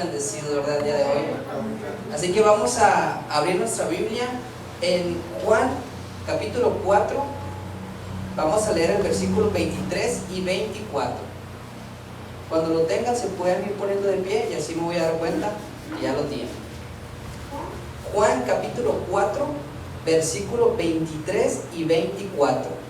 Bendecido, ¿verdad? El día de hoy. Así que vamos a abrir nuestra Biblia en Juan capítulo 4. Vamos a leer el versículo 23 y 24. Cuando lo tengan se pueden ir poniendo de pie y así me voy a dar cuenta que ya lo tienen. Juan capítulo 4, versículo 23 y 24.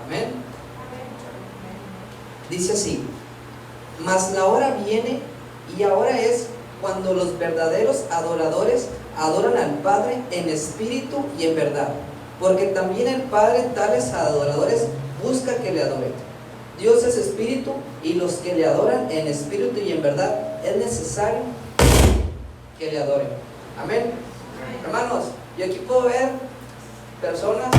Amén. Dice así: mas la hora viene y ahora es cuando los verdaderos adoradores adoran al Padre en espíritu y en verdad, porque también el Padre tales adoradores busca que le adoren. Dios es espíritu y los que le adoran en espíritu y en verdad es necesario que le adoren. Amén. Hermanos, yo aquí puedo ver personas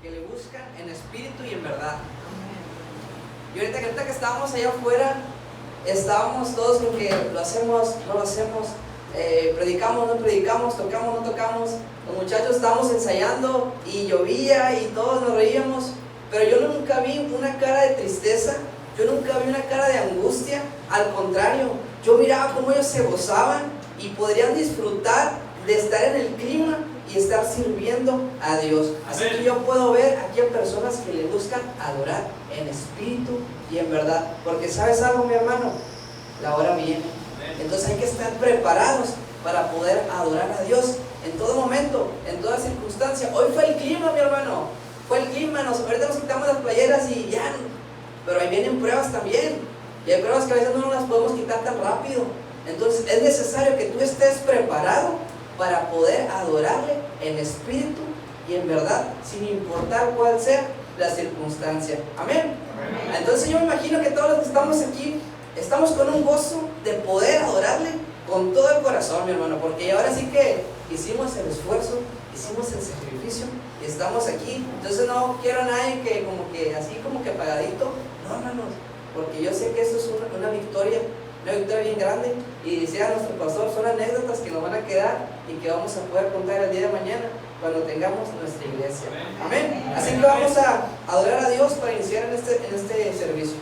que le buscan en espíritu y en verdad. Y ahorita que estábamos allá afuera, estábamos todos con que lo hacemos, no lo hacemos, predicamos, no predicamos, tocamos, no tocamos. Los muchachos estábamos ensayando y llovía y todos nos reíamos, pero yo nunca vi una cara de tristeza, yo nunca vi una cara de angustia. Al contrario, yo miraba cómo ellos se gozaban y podrían disfrutar de estar en el clima y estar sirviendo a Dios. Así que yo puedo ver aquí a personas que le buscan adorar en espíritu y en verdad, porque ¿sabes algo, mi hermano? La hora viene. Entonces hay que estar preparados para poder adorar a Dios en todo momento, en toda circunstancia. Hoy fue el clima, mi hermano, fue el clima. Ahorita nos quitamos las playeras y ya, pero ahí vienen pruebas también, y hay pruebas que a veces no las podemos quitar tan rápido. Entonces es necesario que tú estés preparado para poder adorarle en espíritu y en verdad, sin importar cuál sea la circunstancia. Amén. Entonces yo me imagino que todos los que estamos aquí estamos con un gozo de poder adorarle con todo el corazón, mi hermano, porque ahora sí que hicimos el esfuerzo, hicimos el sacrificio y estamos aquí. Entonces no quiero a nadie que como que así como que apagadito, no, hermanos, porque yo sé que esto es una victoria bien grande, y decía nuestro pastor, son anécdotas que nos van a quedar y que vamos a poder contar el día de mañana cuando tengamos nuestra iglesia. Amén. Así que vamos a adorar a Dios para iniciar en este servicio.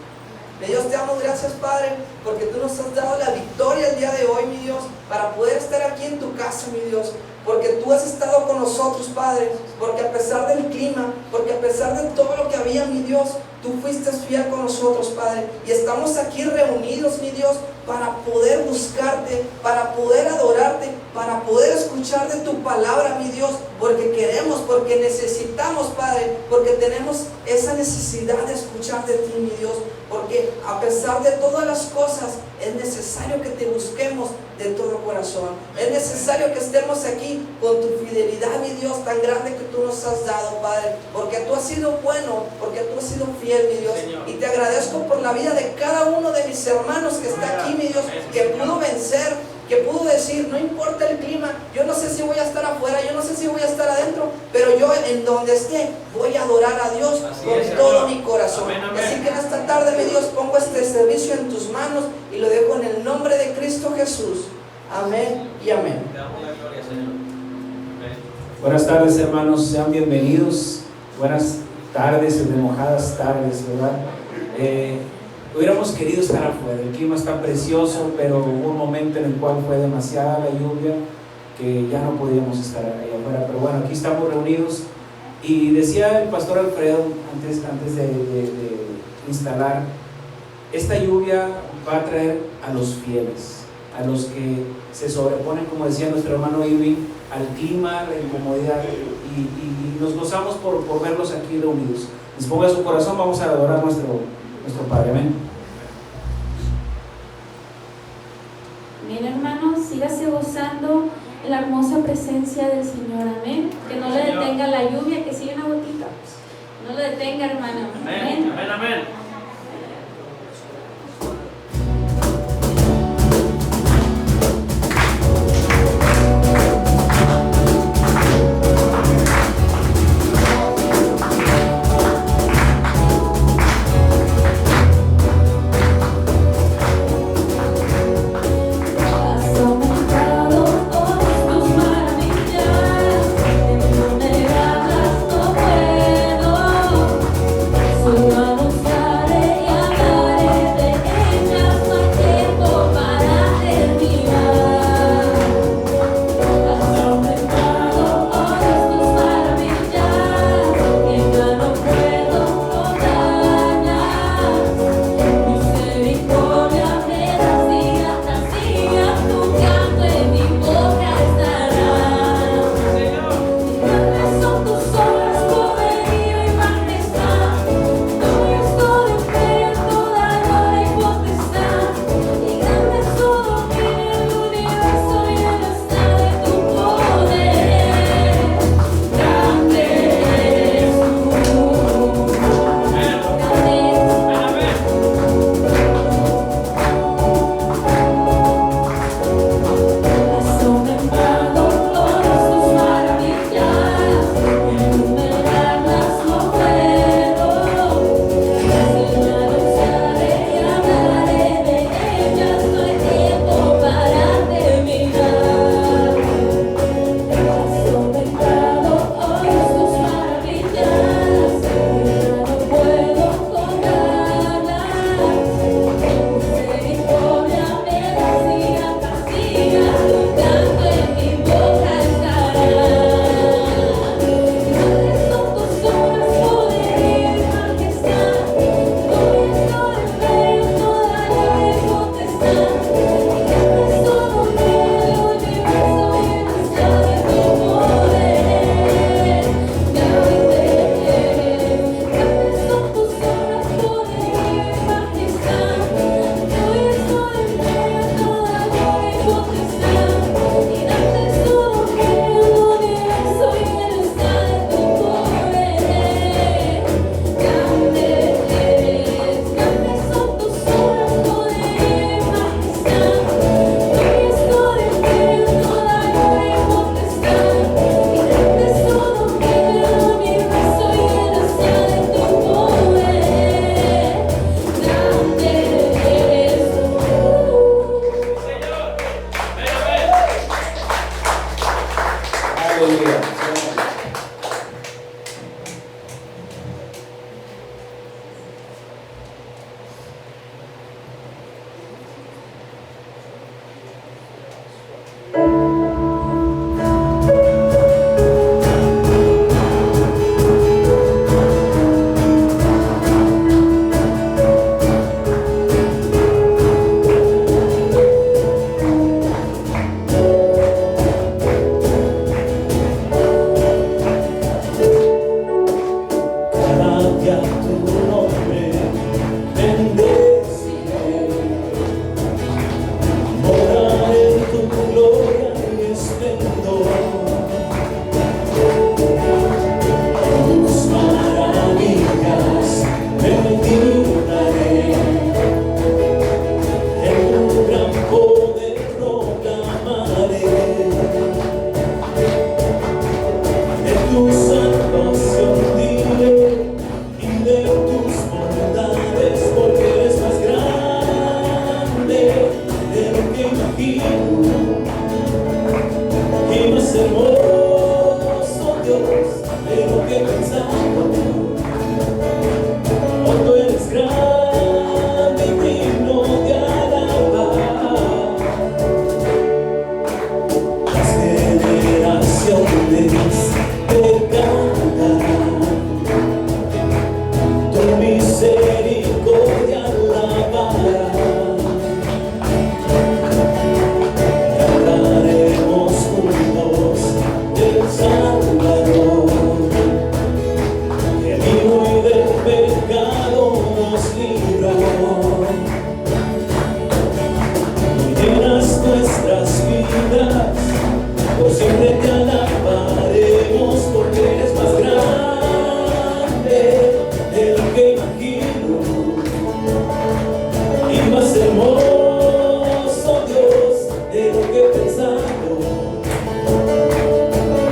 Mi Dios, te damos gracias, Padre, porque tú nos has dado la victoria el día de hoy, mi Dios, para poder estar aquí en tu casa, mi Dios, porque tú has estado con nosotros, Padre, porque a pesar del clima, porque a pesar de todo lo que había, mi Dios, tú fuiste fiel con nosotros, Padre, y estamos aquí reunidos, mi Dios, para poder buscarte, para poder adorarte, para poder escuchar de tu palabra, mi Dios, porque queremos, porque necesitamos, Padre, porque tenemos esa necesidad de escuchar de ti, mi Dios, porque a pesar de todas las cosas, es necesario que te busquemos de todo corazón. Es necesario que estemos aquí con tu fidelidad, mi Dios, tan grande que tú nos has dado, Padre, porque tú has sido bueno, porque tú has sido fiel, mi Dios. Señor. Y te agradezco por la vida de cada uno de mis hermanos que está aquí, mi Dios, que pudo vencer, que pudo decir, no importa el clima, yo no sé si voy a estar afuera, yo no sé si voy a estar adentro, pero yo en donde esté voy a adorar a Dios con todo mi corazón. Amén, amén. Así que en esta tarde, mi Dios, pongo este servicio en tus manos y lo dejo en el nombre de Cristo Jesús. Amén y amén. Buenas tardes, hermanos, sean bienvenidos. Buenas tardes, de mojadas tardes, ¿verdad? Hubiéramos querido estar afuera, el clima está precioso, pero hubo un momento en el cual fue demasiada la lluvia que ya no podíamos estar ahí afuera. Pero bueno, aquí estamos reunidos, y decía el pastor Alfredo antes de instalar, esta lluvia va a traer a los fieles, a los que se sobreponen, como decía nuestro hermano Irving, al clima, la incomodidad, y nos gozamos por verlos aquí reunidos. Disponga su corazón, vamos a adorar a nuestro Padre. Amén. Bien, hermanos, sígase gozando en la hermosa presencia del Señor. Amén. Que no le detenga la lluvia, que sigue una gotita. No le detenga, hermano. Amén. Amén, amén. Has aumentado tus maravillas, de manera de lo que pensamos. Oh, tú eres grande y digno de alabar. Las generaciones te cantarán tu misericordia alabarán. Cantaremos juntos del Salvador, que vivo y del pecado nos libró. Tú llenas nuestras vidas, por siempre te alabaremos, porque eres más grande de lo que imagino y más hermoso, Dios, de lo que he pensado.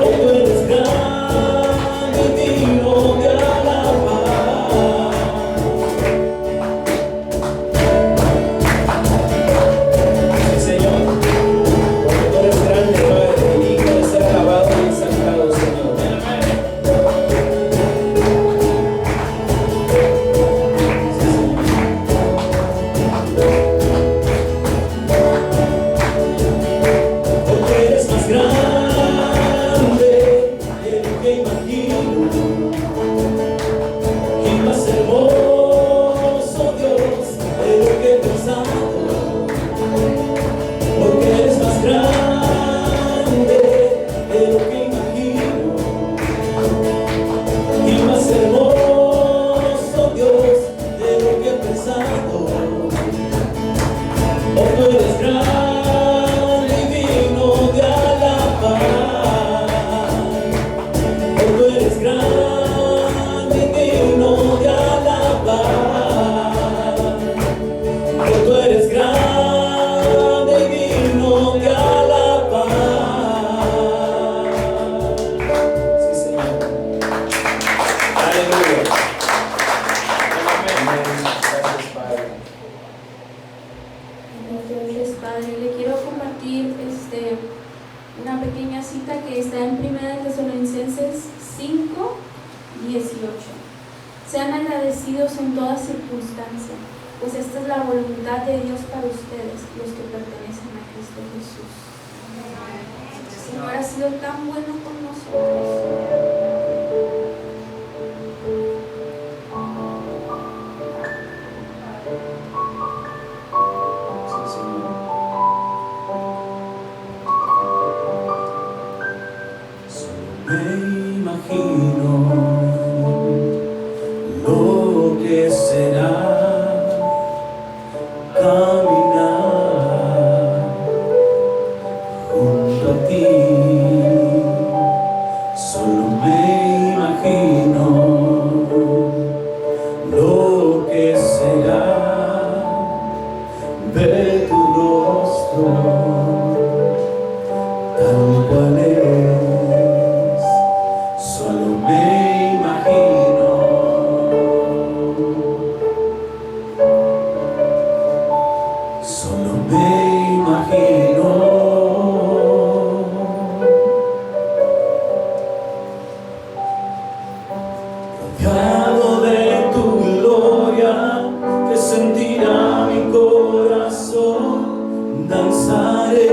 Oh, tú eres grande y digno de alabar. Sí, Señor, porque tú eres grande, Padre, y digno de ser alabado y exaltado, Señor. Porque eres más grande de lo que imagino y más hermoso, Dios, de lo que he pensado. Porque eres más grande de lo que imagino y más hermoso, Dios, de lo que he pensado. Oh, tú eres grande y digno de alabar. Oh, tú eres grande y digno de alabar. Oh, tú eres grande y digno de alabar. Sí, Señor. Aleluya. Amén. Gracias, Padre. Gracias, Padre. Le quiero compartir una pequeña cita que está en 1 Tesalonicenses 5:18. Sean agradecidos en toda circunstancia, pues esta es la voluntad de Dios para ustedes, los que pertenecen a Cristo Jesús. El Señor ha sido tan bueno con nosotros. Sí, Señor. Solo me imagino lo que será caminar junto a ti. Solo me imagino lo que será ver tu rostro tal cual es. Solo me imagino. Solo me imagino. Rodeado de tu gloria, que sentirá mi corazón. Danzaré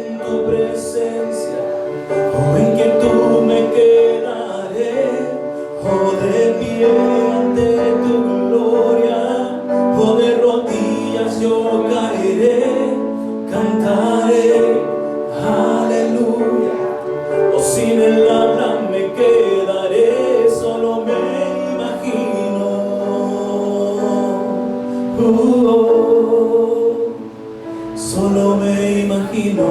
en tu presencia, oh, en quietud me quedaré, oh, de pie ante tu gloria, oh, de rodillas yo caeré, cantaré, aleluya, oh, sin el habla me quedaré, solo me imagino. Solo me imagino.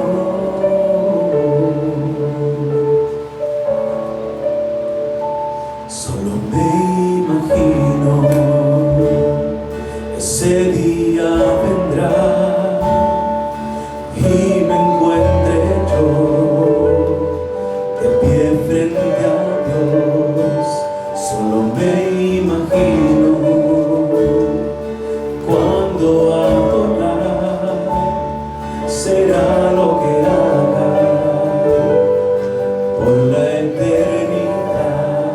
Solo me imagino. Ese día vendrá y me encuentre yo de pie frente a Dios. Solo me imagino cuando adorar será lo que haga por la eternidad.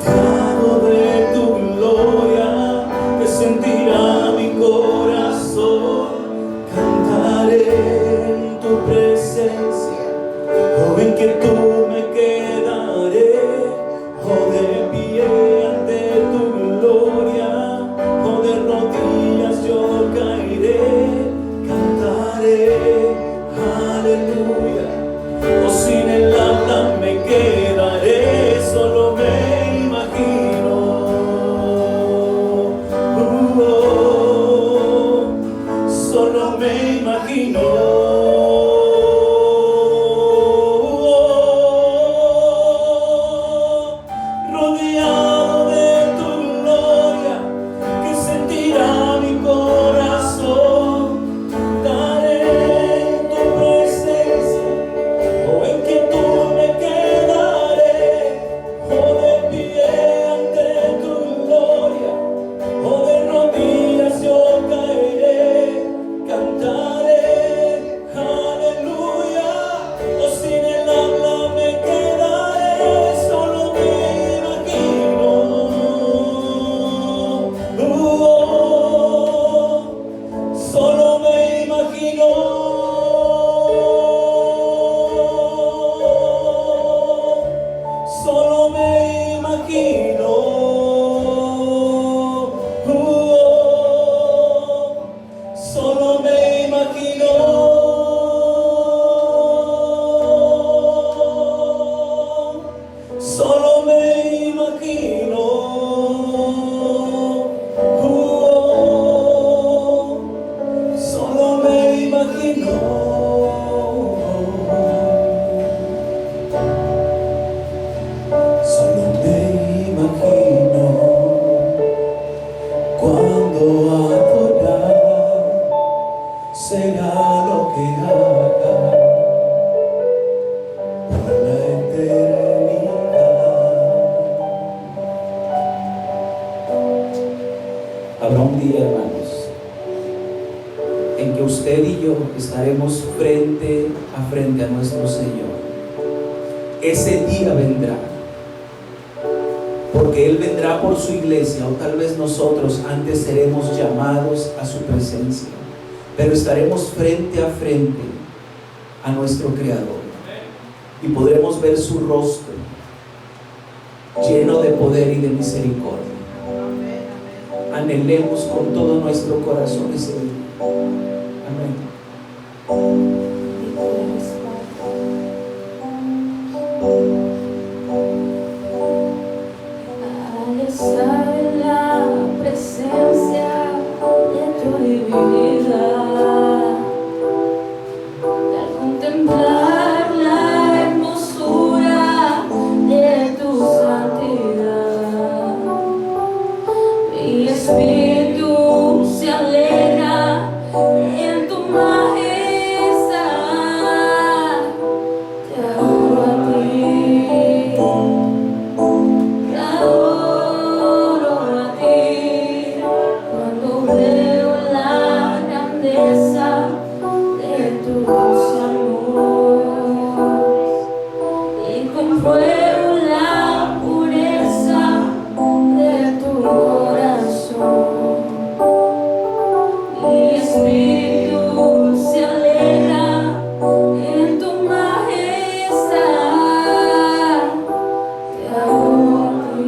rodeado de tu gloria, que sentirá mi corazón. Cantaré en tu presencia, oh, en quietud me quedaré, oh, de pie ante tu gloria, oh, de rodillas yo caeré. Cantaré, aleluya, oh, sin el habla me quedaré, solo me imagino, solo me imagino, rodeado de tu gloria, que sentirá mi corazón. Daré en tu presencia, oh, en quietud me quedaré, oh, de pie ante tu gloria, oh, de rodillas yo caeré. Cantaré, aleluya, oh, sin el habla me quedaré, solo me imagino, solo me imagino, solo me imagino, solo me imagino, solo me imagino, solo me imagino, solo me imagino cuando adorar será lo que haga por la eternidad. Habrá un día, hermanos, en que usted y yo estaremos frente a nuestro Señor. Ese día vendrá, porque Él vendrá por su iglesia, o tal vez nosotros antes seremos llamados a su presencia, pero estaremos frente a nuestro Creador y podremos ver su rostro lleno de poder y de misericordia. Anhelemos con todo nuestro corazón ese día. Amén. Al estar en la presencia de tu divinidad, al contemplar la hermosura de tu santidad, mi espíritu se alegra en tu majestad. Te adoro a ti, te adoro a ti, cuando veo la grandeza de tu dulce amor y compruebo la pureza de tu corazón. Mi espíritu se alegra en tu majestad. Te adoro a ti,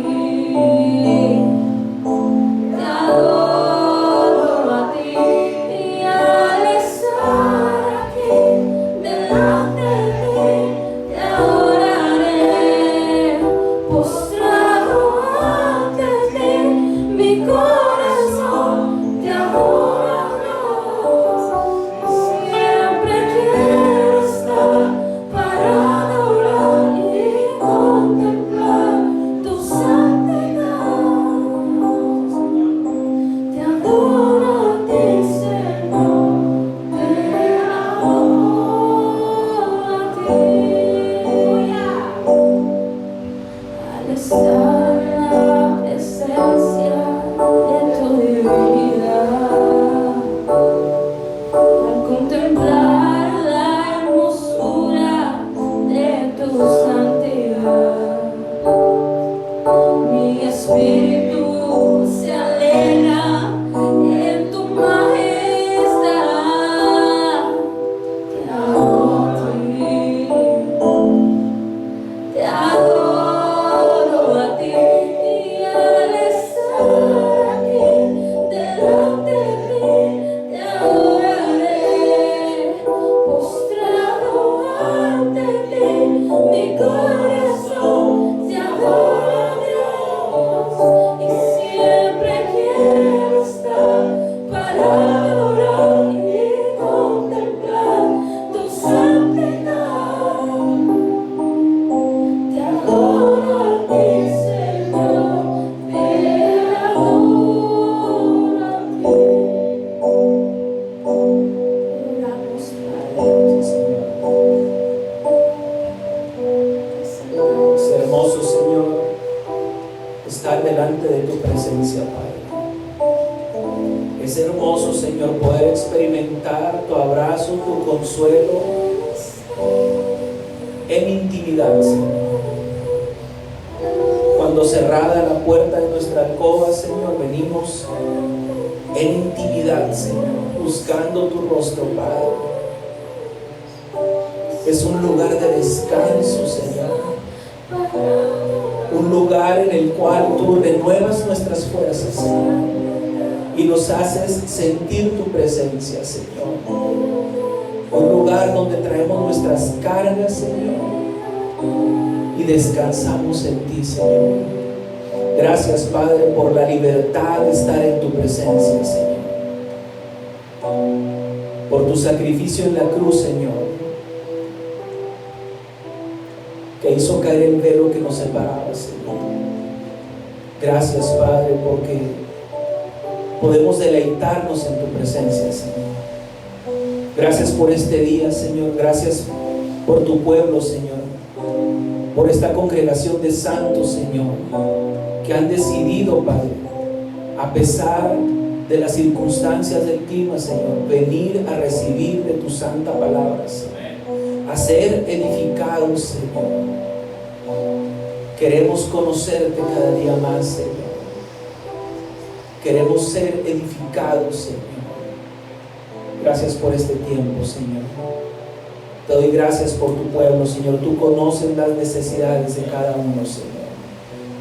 te adoro a ti, y al estar aquí delante de ti, te adoraré, postrado ante ti, mi corazón te adora, Dios. Siempre quiero estar para adorar y contemplar tu santidad. Te adoro a ti, Señor, te adoro a ti. Al estar en la presencia de tu divinidad, al contemplar la hermosura de tu santidad, mi te adoro a ti, y al estar aquí delante de mí, te adoraré, postrado ante ti, mi corazón te adora a Dios, y siempre quiero estar para adorar y contemplar tu santidad. Te adoro a ti, Señor, te adoro a ti. Oramos, Padre. Es hermoso, Señor, estar delante de tu presencia, Padre. Es hermoso, Señor, poder experimentar tu abrazo, tu consuelo en intimidad, Señor. Cuando cerrada la puerta de nuestra alcoba, Señor, venimos en intimidad, Señor, buscando tu rostro, Padre. Es un lugar de descanso, Señor. Un lugar en el cual tú renuevas nuestras fuerzas, Señor, y nos haces sentir tu presencia, Señor. Un lugar donde traemos nuestras cargas, Señor, y descansamos en ti, Señor. Gracias, Padre, por la libertad de estar en tu presencia, Señor. Por tu sacrificio en la cruz, Señor, que hizo caer el velo que nos separaba, Señor. Gracias, Padre, porque podemos deleitarnos en tu presencia, Señor. Gracias por este día, Señor. Gracias por tu pueblo, Señor. Por esta congregación de santos, Señor, que han decidido, Padre, a pesar de las circunstancias del clima, Señor, venir a recibir de tu santa palabra, Señor, a ser edificados, Señor. Queremos conocerte cada día más, Señor. Queremos ser edificados, Señor. Gracias por este tiempo, Señor. Te doy gracias por tu pueblo, Señor. Tú conoces las necesidades de cada uno, Señor.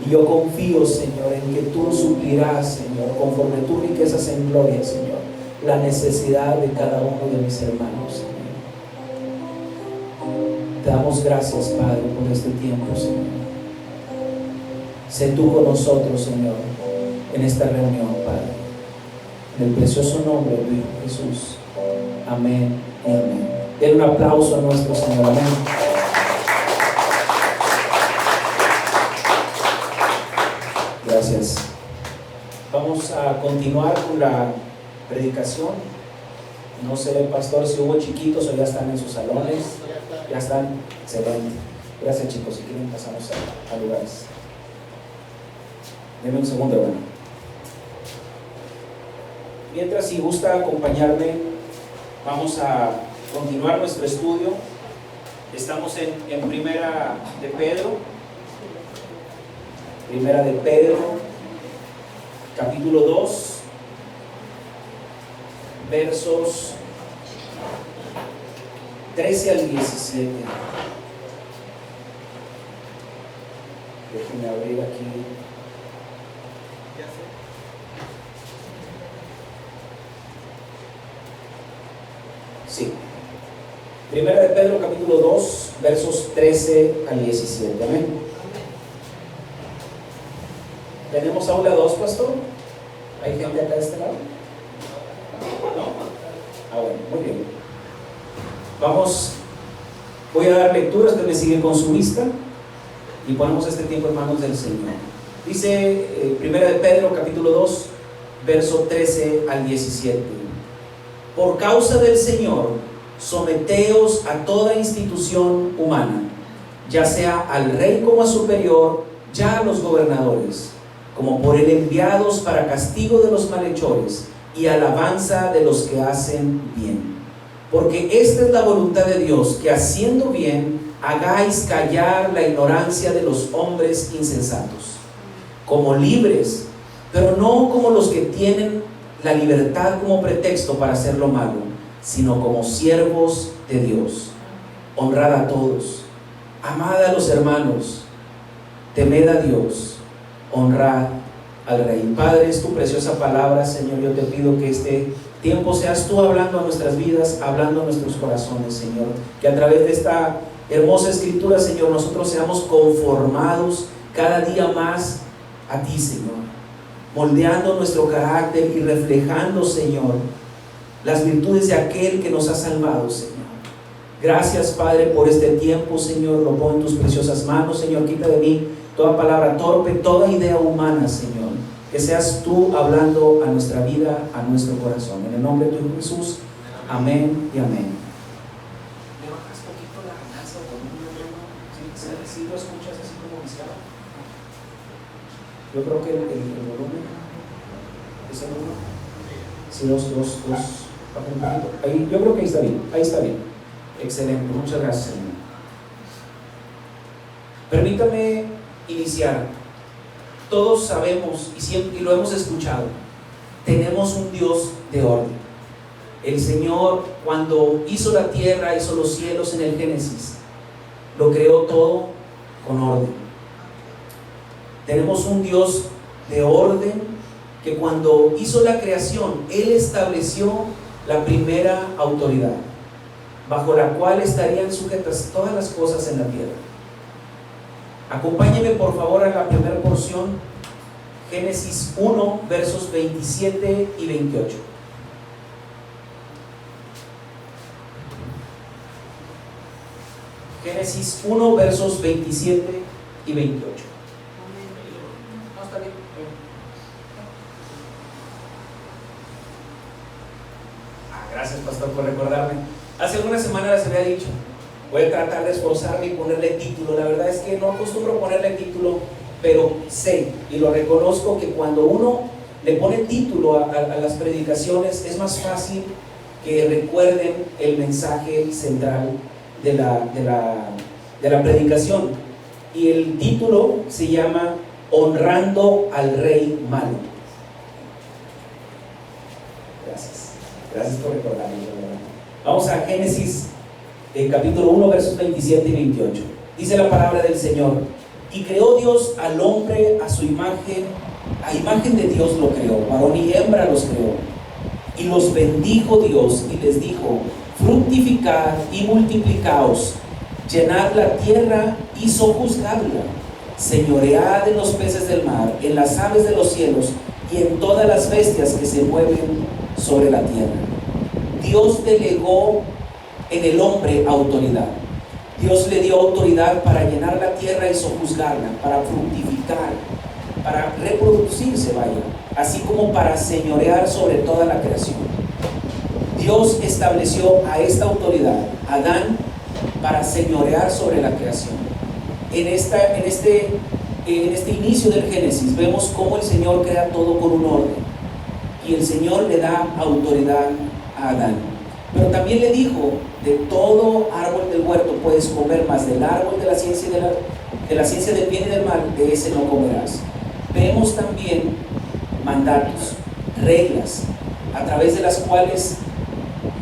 Y yo confío, Señor, en que tú suplirás, Señor, conforme tus riquezas en gloria, Señor, la necesidad de cada uno de mis hermanos, Señor. Te damos gracias, Padre, por este tiempo, Señor. Sé tú con nosotros, Señor, en esta reunión, Padre. En el precioso nombre de tu Hijo Jesús. Amén y amén. Den un aplauso a nuestro Señor. Amén. Gracias. Vamos a continuar con la predicación. No sé, pastor, si hubo chiquitos o ya están en sus salones. Ya están. Excelente. Gracias, chicos. Si quieren pasamos a lugares. Denme un segundo, hermano. Mientras, si gusta acompañarme, vamos a continuar nuestro estudio. Estamos en Primera de Pedro, capítulo 2, versos 13 al 17. Déjenme abrir aquí. Sí. Primera de Pedro, capítulo 2, versos 13 al 17. Amén. ¿Tenemos aula 2, pastor? ¿Hay gente acá de este lado? ¿No? Ah, bueno, muy bien. Voy a dar lectura, usted me sigue con su vista y ponemos este tiempo en manos del Señor. Dice Primera de Pedro, capítulo 2, verso 13 al 17. Por causa del Señor, someteos a toda institución humana, ya sea al rey como a superior, ya a los gobernadores, como por él enviados para castigo de los malhechores y alabanza de los que hacen bien. Porque esta es la voluntad de Dios, que haciendo bien hagáis callar la ignorancia de los hombres insensatos, como libres, pero no como los que tienen la libertad como pretexto para hacer lo malo, sino como siervos de Dios. Honrad a todos, Amad a los hermanos, temed a Dios, honrad al Rey. Padre, es tu preciosa palabra, Señor. Yo te pido que este tiempo seas tú hablando a nuestras vidas, hablando a nuestros corazones, Señor. Que a través de esta hermosa escritura, Señor, nosotros seamos conformados cada día más a ti, Señor, moldeando nuestro carácter y reflejando, Señor, las virtudes de aquel que nos ha salvado, Señor. Gracias, Padre, por este tiempo, Señor. Lo pongo en tus preciosas manos, Señor. Quita de mí toda palabra torpe, toda idea humana, Señor. Que seas tú hablando a nuestra vida, a nuestro corazón. En el nombre de tu Hijo Jesús, amén y amén. ¿Le bajas poquito la ganancia o si lo escuchas así como viciado? Yo creo que el volumen es el uno. Si dos, baja un poquito. Ahí, yo creo que ahí está bien. Excelente, muchas gracias, Señor. Permítame iniciar. Todos sabemos y lo hemos escuchado, tenemos un Dios de orden. El Señor, cuando hizo la tierra, hizo los cielos en el Génesis, lo creó todo con orden. Tenemos un Dios de orden que cuando hizo la creación, Él estableció la primera autoridad, bajo la cual estarían sujetas todas las cosas en la tierra. Acompáñeme por favor a la primera porción, Génesis 1, versos 27 y 28. Génesis 1, versos 27 y 28. No, está bien. Gracias, pastor, por recordarme. Hace algunas semanas les había dicho, voy a tratar de esforzarme y ponerle título. La verdad es que no acostumbro ponerle título, pero sé y lo reconozco que cuando uno le pone título a las predicaciones, es más fácil que recuerden el mensaje central de la predicación. Y el título se llama Honrando al Rey Malo. Gracias por recordarme. Vamos a Génesis capítulo 1, versos 27 y 28. Dice la palabra del Señor: y creó Dios al hombre a su imagen, a imagen de Dios lo creó, varón y hembra los creó. Y los bendijo Dios y les dijo: fructificad y multiplicaos, llenad la tierra y sojuzgadla, señoread en los peces del mar, en las aves de los cielos y en todas las bestias que se mueven sobre la tierra. Dios delegó en el hombre autoridad. Dios le dio autoridad para llenar la tierra y sojuzgarla, para fructificar, para reproducirse, vaya, así como para señorear sobre toda la creación. Dios estableció a esta autoridad, Adán, para señorear sobre la creación. En este inicio del Génesis vemos cómo el Señor crea todo con un orden, y el Señor le da autoridad a Adán. Pero también le dijo: de todo árbol del huerto puedes comer, mas del árbol de la ciencia del bien y del mal, de ese no comerás. Vemos también mandatos, reglas, a través de las cuales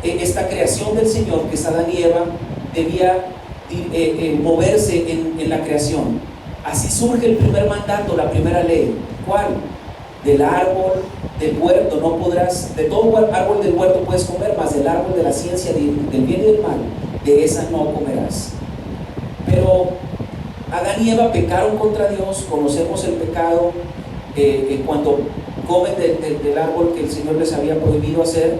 esta creación del Señor, que es Adán y Eva, debía moverse en la creación. Así surge el primer mandato, la primera ley. ¿Cuál? Del árbol del huerto no podrás, de todo árbol del huerto puedes comer, mas del árbol de la ciencia del bien y del mal, de esa no comerás. Pero Adán y Eva pecaron contra Dios. Conocemos el pecado cuando comen del árbol que el Señor les había prohibido hacer.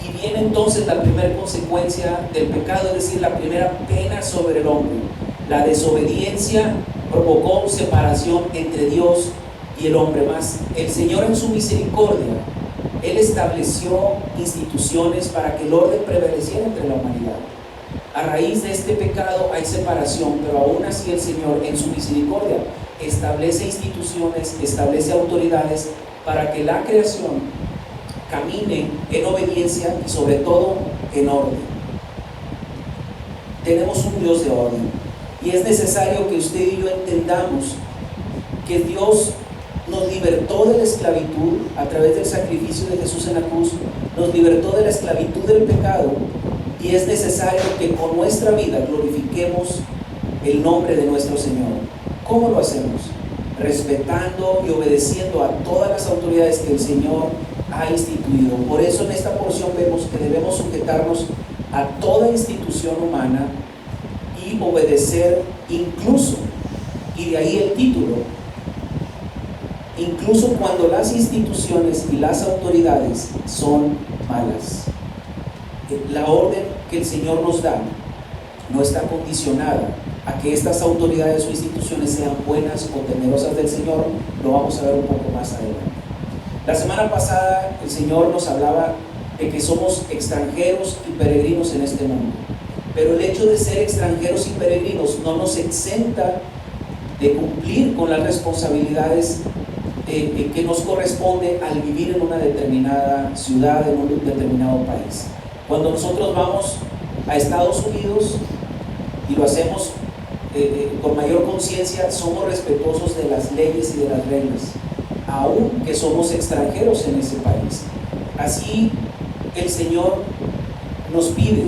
Y viene entonces la primera consecuencia del pecado, es decir, la primera pena sobre el hombre. La desobediencia provocó separación entre Dios y el hombre. Más el Señor, en su misericordia, Él estableció instituciones para que el orden prevaleciera entre la humanidad. A raíz de este pecado hay separación, pero aún así el Señor, en su misericordia, establece instituciones, establece autoridades para que la creación camine en obediencia y sobre todo en orden. Tenemos un Dios de orden, y es necesario que usted y yo entendamos que Dios nos libertó de la esclavitud a través del sacrificio de Jesús en la cruz, nos libertó de la esclavitud del pecado, y es necesario que con nuestra vida glorifiquemos el nombre de nuestro Señor. ¿Cómo lo hacemos? Respetando y obedeciendo a todas las autoridades que el Señor ha instituido. Por eso en esta porción vemos que debemos sujetarnos a toda institución humana y obedecer incluso, y de ahí el título, incluso cuando las instituciones y las autoridades son malas. La orden que el Señor nos da no está condicionada a que estas autoridades o instituciones sean buenas o temerosas del Señor. Lo vamos a ver un poco más adelante. La semana pasada el Señor nos hablaba de que somos extranjeros y peregrinos en este mundo, pero el hecho de ser extranjeros y peregrinos no nos exenta de cumplir con las responsabilidades que nos corresponde al vivir en una determinada ciudad, en un determinado país. Cuando nosotros vamos a Estados Unidos y lo hacemos con mayor conciencia, somos respetuosos de las leyes y de las reglas, aun que somos extranjeros en ese país. Así el Señor nos pide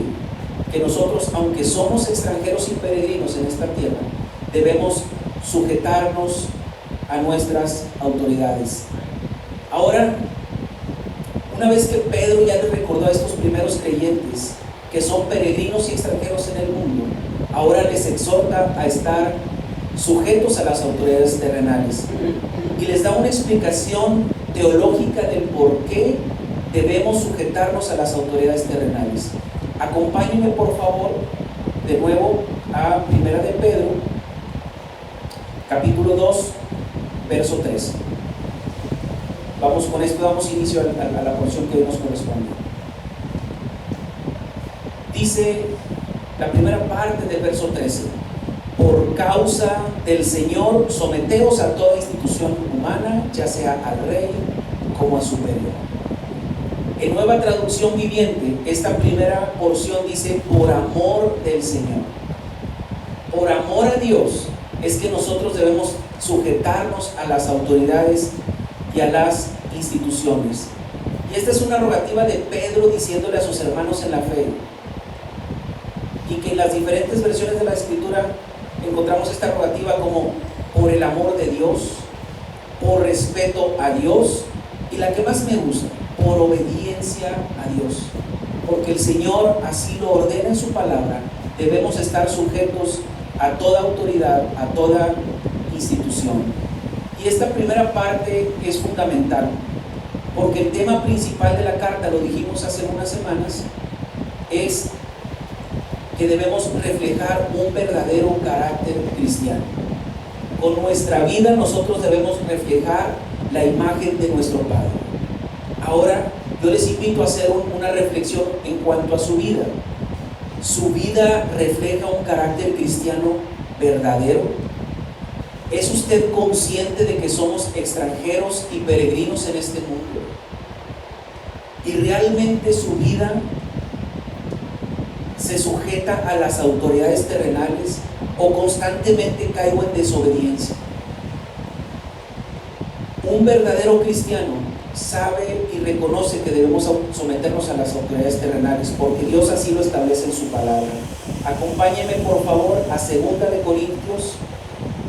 que nosotros, aunque somos extranjeros y peregrinos en esta tierra, debemos sujetarnos a nuestras autoridades. Ahora, una vez que Pedro ya les recordó a estos primeros creyentes que son peregrinos y extranjeros en el mundo, ahora les exhorta a estar sujetos a las autoridades terrenales y les da una explicación teológica del por qué debemos sujetarnos a las autoridades terrenales. Acompáñenme por favor de nuevo a Primera de Pedro, capítulo 2, verso 3. Vamos con esto, damos inicio a la porción que hoy nos corresponde. Dice la primera parte del verso 13: por causa del Señor, someteos a toda institución humana, ya sea al rey como a superior. En Nueva Traducción Viviente, esta primera porción dice: por amor del Señor. Por amor a Dios es que nosotros debemos sujetarnos a las autoridades y a las instituciones. Y esta es una rogativa de Pedro diciéndole a sus hermanos en la fe, y que en las diferentes versiones de la Escritura encontramos esta rogativa como por el amor de Dios, por respeto a Dios, y la que más me gusta, por obediencia a Dios, porque el Señor así lo ordena en su palabra. Debemos estar sujetos a toda autoridad, a toda institución. Y esta primera parte es fundamental, porque el tema principal de la carta, lo dijimos hace unas semanas, es que debemos reflejar un verdadero carácter cristiano. Con nuestra vida nosotros debemos reflejar la imagen de nuestro Padre. Ahora yo les invito a hacer una reflexión en cuanto a su vida. ¿Su vida refleja un carácter cristiano verdadero? ¿Es usted consciente de que somos extranjeros y peregrinos en este mundo? ¿Y realmente su vida se sujeta a las autoridades terrenales o constantemente caigo en desobediencia? Un verdadero cristiano sabe y reconoce que debemos someternos a las autoridades terrenales porque Dios así lo establece en su palabra. Acompáñenme por favor a 2 de Corintios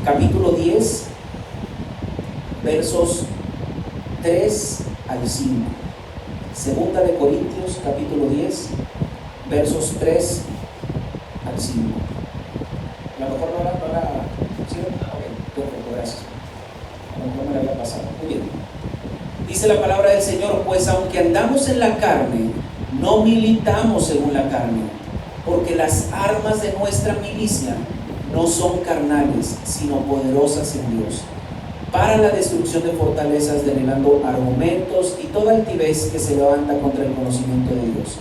capítulo 10 versos 3 al 5. 2 de Corintios capítulo 10 versos 3 al 5. A lo mejor no la ¿sí? Ok, perfecto, gracias. A lo mejor me la había pasado. Muy bien. Dice la palabra del Señor: pues aunque andamos en la carne, no militamos según la carne, porque las armas de nuestra milicia no son carnales, sino poderosas en Dios, para la destrucción de fortalezas, derribando argumentos y toda altivez que se levanta contra el conocimiento de Dios,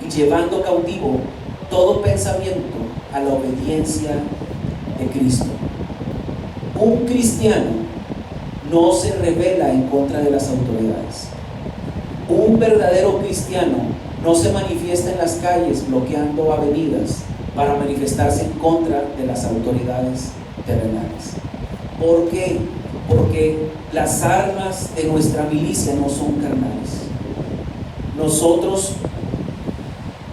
y llevando cautivo todo pensamiento a la obediencia de Cristo. Un cristiano no se rebela en contra de las autoridades. Un verdadero cristiano no se manifiesta en las calles bloqueando avenidas para manifestarse en contra de las autoridades terrenales. ¿Por qué? Porque las armas de nuestra milicia no son carnales. Nosotros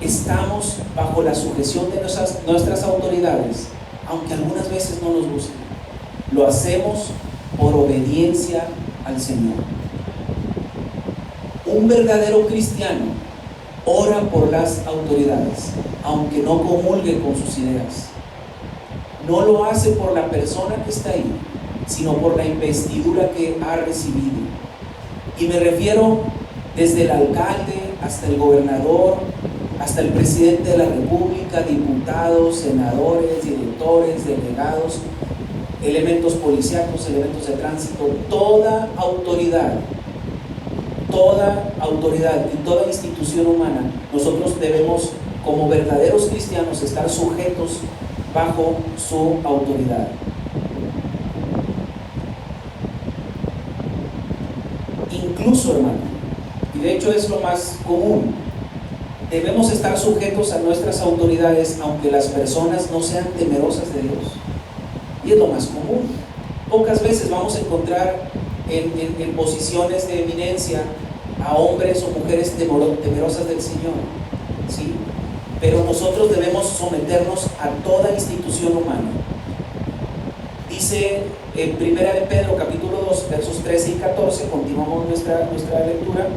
estamos bajo la sujeción de nuestras autoridades, aunque algunas veces no nos guste. Lo hacemos por obediencia al Señor. Un verdadero cristiano ora por las autoridades, aunque no comulgue con sus ideas. No lo hace por la persona que está ahí, sino por la investidura que ha recibido. Y me refiero desde el alcalde hasta el gobernador, hasta el presidente de la república, diputados, senadores, directores, delegados, elementos policíacos, elementos de tránsito, toda autoridad y toda institución humana. Nosotros debemos, como verdaderos cristianos, estar sujetos bajo su autoridad. Incluso, hermano, y de hecho es lo más común, debemos estar sujetos a nuestras autoridades aunque las personas no sean temerosas de Dios. Y es lo más común. Pocas veces vamos a encontrar en posiciones de eminencia a hombres o mujeres temerosas del Señor, ¿sí? Pero nosotros debemos someternos a toda institución humana. Dice en 1 de Pedro capítulo 2 versos 13 y 14, continuamos nuestra lectura,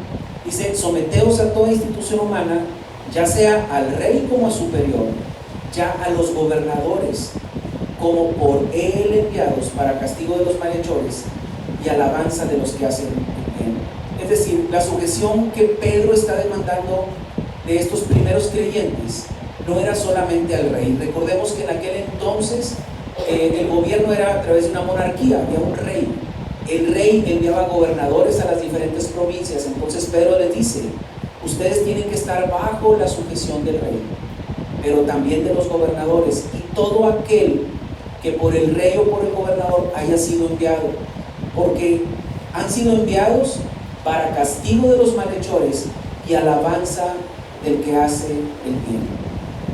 dice: someteos a toda institución humana, ya sea al rey como a superior, ya a los gobernadores como por él enviados para castigo de los malhechores y alabanza de los que hacen bien. Es decir, la sujeción que Pedro está demandando de estos primeros creyentes no era solamente al rey. Recordemos que en aquel entonces el gobierno era a través de una monarquía, había un rey. El rey enviaba gobernadores a las diferentes provincias. Entonces Pedro les dice: ustedes tienen que estar bajo la sujeción del rey, pero también de los gobernadores y todo aquel que por el rey o por el gobernador haya sido enviado, porque han sido enviados para castigo de los malhechores y alabanza del que hace el bien.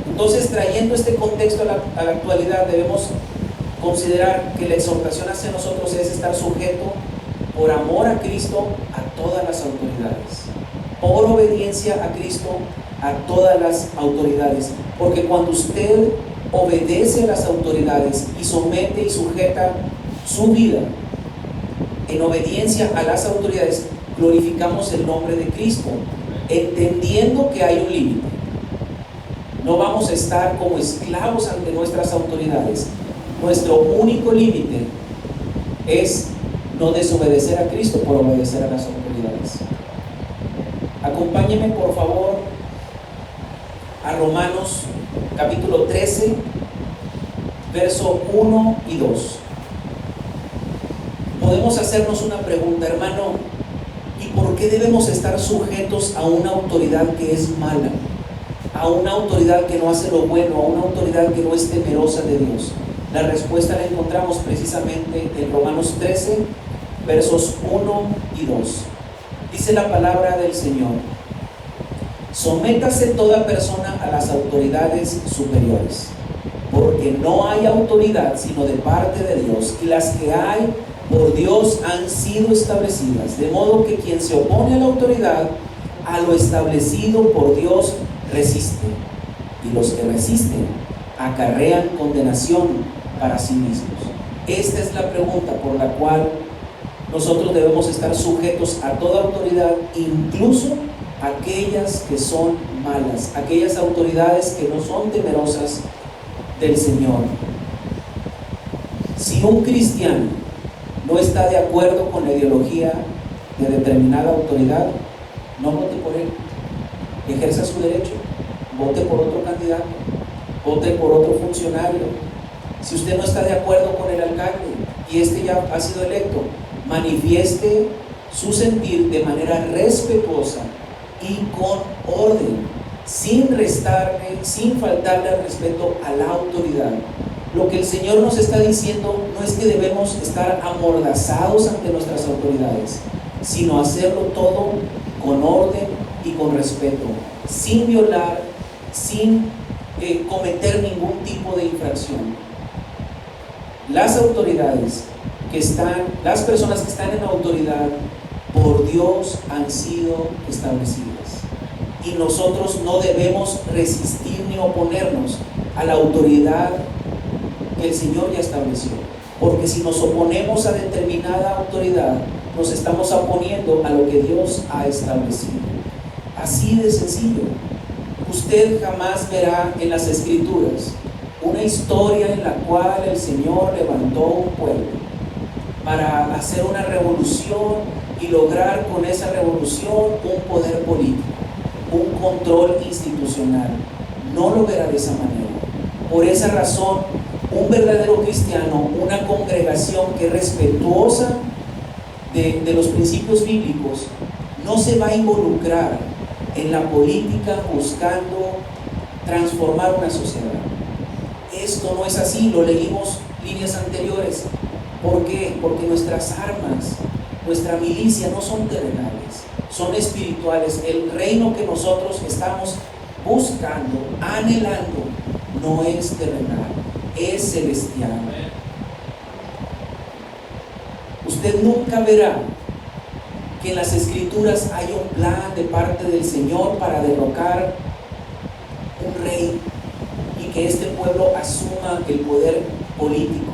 Entonces, trayendo este contexto a la actualidad, debemos considerar que la exhortación hacia nosotros es estar sujeto por amor a Cristo a todas las autoridades, por obediencia a Cristo a todas las autoridades, porque cuando usted obedece a las autoridades y somete y sujeta su vida en obediencia a las autoridades, glorificamos el nombre de Cristo, entendiendo que hay un límite. No vamos a estar como esclavos ante nuestras autoridades. Nuestro único límite es no desobedecer a Cristo por obedecer a las autoridades. Acompáñenme por favor a Romanos capítulo 13, verso 1 y 2. Podemos hacernos una pregunta, hermano: ¿y por qué debemos estar sujetos a una autoridad que es mala? A una autoridad que no hace lo bueno, a una autoridad que no es temerosa de Dios. La respuesta la encontramos precisamente en Romanos 13, versos 1 y 2. Dice la palabra del Señor: sométase toda persona a las autoridades superiores, porque no hay autoridad sino de parte de Dios, y las que hay por Dios han sido establecidas, de modo que quien se opone a la autoridad, a lo establecido por Dios, resiste, y los que resisten acarrean condenación para sí mismos. Esta es la pregunta por la cual nosotros debemos estar sujetos a toda autoridad, incluso aquellas que son malas, aquellas autoridades que no son temerosas del Señor. Si un cristiano no está de acuerdo con la ideología de determinada autoridad, no vote por él, ejerza su derecho, vote por otro candidato, vote por otro funcionario. Si usted no está de acuerdo con el alcalde y este ya ha sido electo, manifieste su sentir de manera respetuosa y con orden, sin restarle, sin faltarle al respeto a la autoridad. Lo que el Señor nos está diciendo no es que debemos estar amordazados ante nuestras autoridades, sino hacerlo todo con orden y con respeto, sin violar, sin cometer ningún tipo de infracción. Las autoridades las personas que están en autoridad por Dios han sido establecidas, y nosotros no debemos resistir ni oponernos a la autoridad que el Señor ya estableció. Porque si nos oponemos a determinada autoridad, nos estamos oponiendo a lo que Dios ha establecido. Así de sencillo. Usted jamás verá en las Escrituras una historia en la cual el Señor levantó un pueblo para hacer una revolución y lograr con esa revolución un poder político, un control institucional. No lo verá de esa manera. Por esa razón, un verdadero cristiano, una congregación que es respetuosa de los principios bíblicos, no se va a involucrar en la política buscando transformar una sociedad. Esto no es así, lo leímos líneas anteriores. ¿Por qué? Porque nuestras armas, nuestra milicia no son terrenales, son espirituales. El reino que nosotros estamos buscando, anhelando, no es terrenal, es celestial. Usted nunca verá que en las Escrituras hay un plan de parte del Señor para derrocar un rey y que este pueblo asuma el poder político.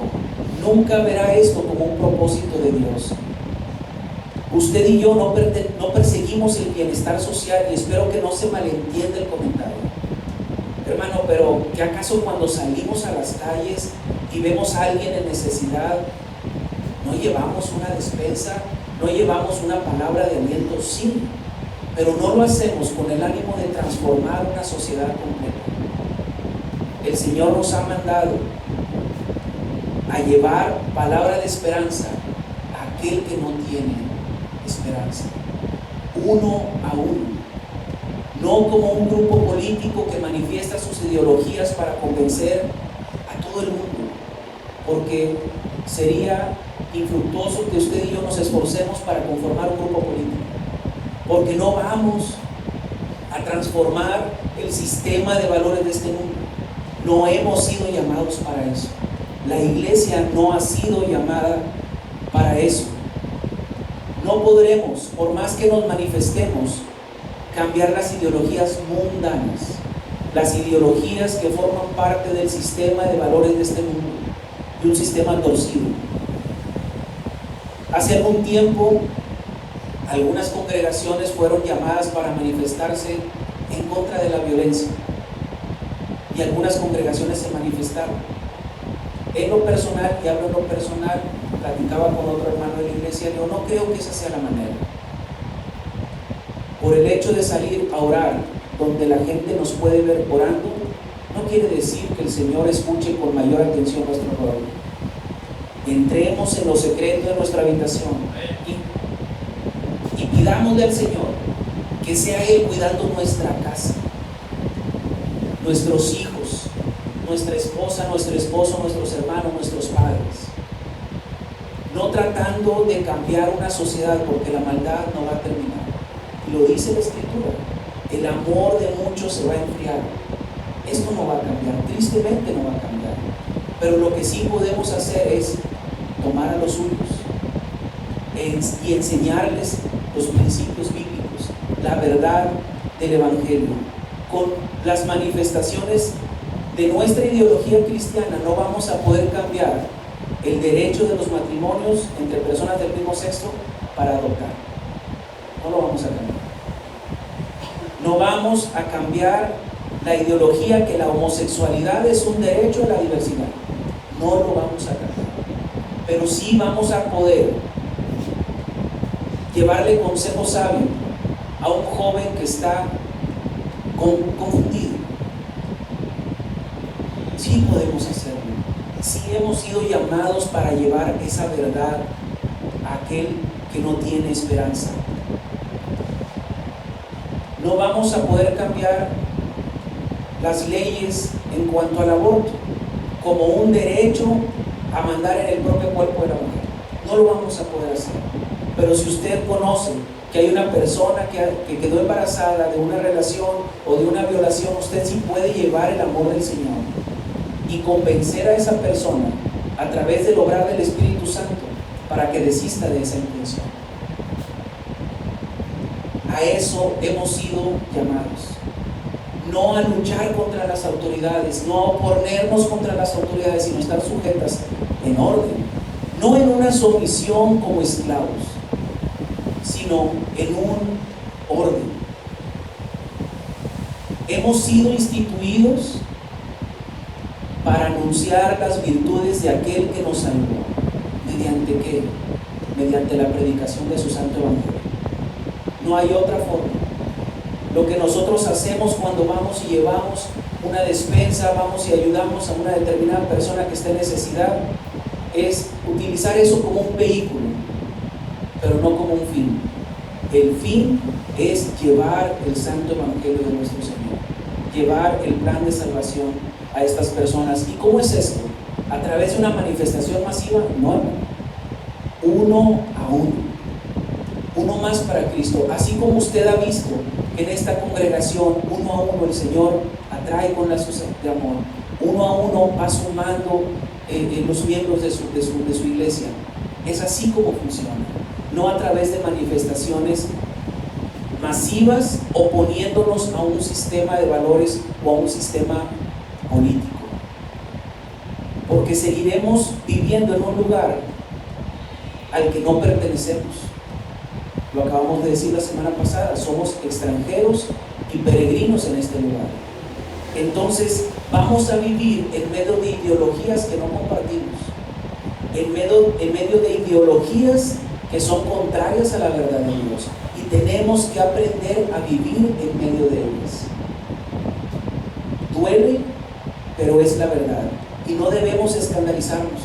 Nunca verá esto como un propósito de Dios. Usted y yo no perseguimos el bienestar social, y espero que no se malentienda el comentario. Hermano, pero ¿qué acaso cuando salimos a las calles y vemos a alguien en necesidad, no llevamos una despensa, no llevamos una palabra de aliento? Sí, pero no lo hacemos con el ánimo de transformar una sociedad completa. El Señor nos ha mandado a llevar palabra de esperanza a aquel que no tiene esperanza, uno a uno, no como un grupo político que manifiesta sus ideologías para convencer a todo el mundo, porque sería infructuoso que usted y yo nos esforcemos para conformar un grupo político, porque no vamos a transformar el sistema de valores de este mundo. No hemos sido llamados para eso. La iglesia no ha sido llamada para eso. No podremos, por más que nos manifestemos, cambiar las ideologías mundanas, las ideologías que forman parte del sistema de valores de este mundo, de un sistema torcido. Hace algún tiempo, algunas congregaciones fueron llamadas para manifestarse en contra de la violencia, y algunas congregaciones se manifestaron. En lo personal, y hablo en lo personal, platicaba con otro hermano de la iglesia, yo no creo que esa sea la manera. Por el hecho de salir a orar donde la gente nos puede ver orando, no quiere decir que el Señor escuche con mayor atención nuestro rol. Entremos en lo secreto de nuestra habitación y pidámosle al Señor que sea Él cuidando nuestra casa, nuestros hijos, nuestra esposa, nuestro esposo, nuestros hermanos, nuestros padres. No tratando de cambiar una sociedad, porque la maldad no va a terminar. Y lo dice la Escritura, el amor de muchos se va a enfriar. Esto no va a cambiar, tristemente no va a cambiar. Pero lo que sí podemos hacer es tomar a los suyos y enseñarles los principios bíblicos, la verdad del Evangelio. Con las manifestaciones de nuestra ideología cristiana no vamos a poder cambiar el derecho de los matrimonios entre personas del mismo sexo para adoptar. No lo vamos a cambiar. No vamos a cambiar la ideología que la homosexualidad es un derecho a la diversidad. No lo vamos a cambiar. Pero sí vamos a poder llevarle consejo sabio a un joven que está confundido. Sí podemos hacerlo. Sí hemos sido llamados para llevar esa verdad a aquel que no tiene esperanza. No vamos a poder cambiar las leyes en cuanto al aborto como un derecho a mandar en el propio cuerpo de la mujer. No lo vamos a poder hacer. Pero si usted conoce que hay una persona que quedó embarazada de una relación o de una violación, usted sí puede llevar el amor del Señor y convencer a esa persona a través del obrar del Espíritu Santo para que desista de esa intención. A eso hemos sido llamados. no a luchar contra las autoridades, no a oponernos contra las autoridades, sino estar sujetas en orden, no en una sumisión como esclavos, sino en un orden. Hemos sido instituidos para anunciar las virtudes de aquel que nos salvó. ¿Mediante qué? Mediante la predicación de su santo evangelio. No hay otra forma. Lo que nosotros hacemos cuando vamos y llevamos una despensa, vamos y ayudamos a una determinada persona que esté en necesidad, es utilizar eso como un vehículo, pero no como un fin. El fin es llevar el santo evangelio de nuestro Señor, llevar el plan de salvación a estas personas. ¿Y cómo es esto? ¿A través de una manifestación masiva? No, uno a uno más para Cristo. Así como usted ha visto que en esta congregación, uno a uno, el Señor atrae con lazos de amor, uno a uno va sumando los miembros de su iglesia. Es así como funciona, no a través de manifestaciones masivas oponiéndonos a un sistema de valores o a un sistema político, porque seguiremos viviendo en un lugar al que no pertenecemos. Lo acabamos de decir la semana pasada, somos extranjeros y peregrinos en este lugar. Entonces vamos a vivir en medio de ideologías que no compartimos, en medio de ideologías que son contrarias a la verdad de Dios, y tenemos que aprender a vivir en medio de ellas. Duele, pero es la verdad, y no debemos escandalizarnos.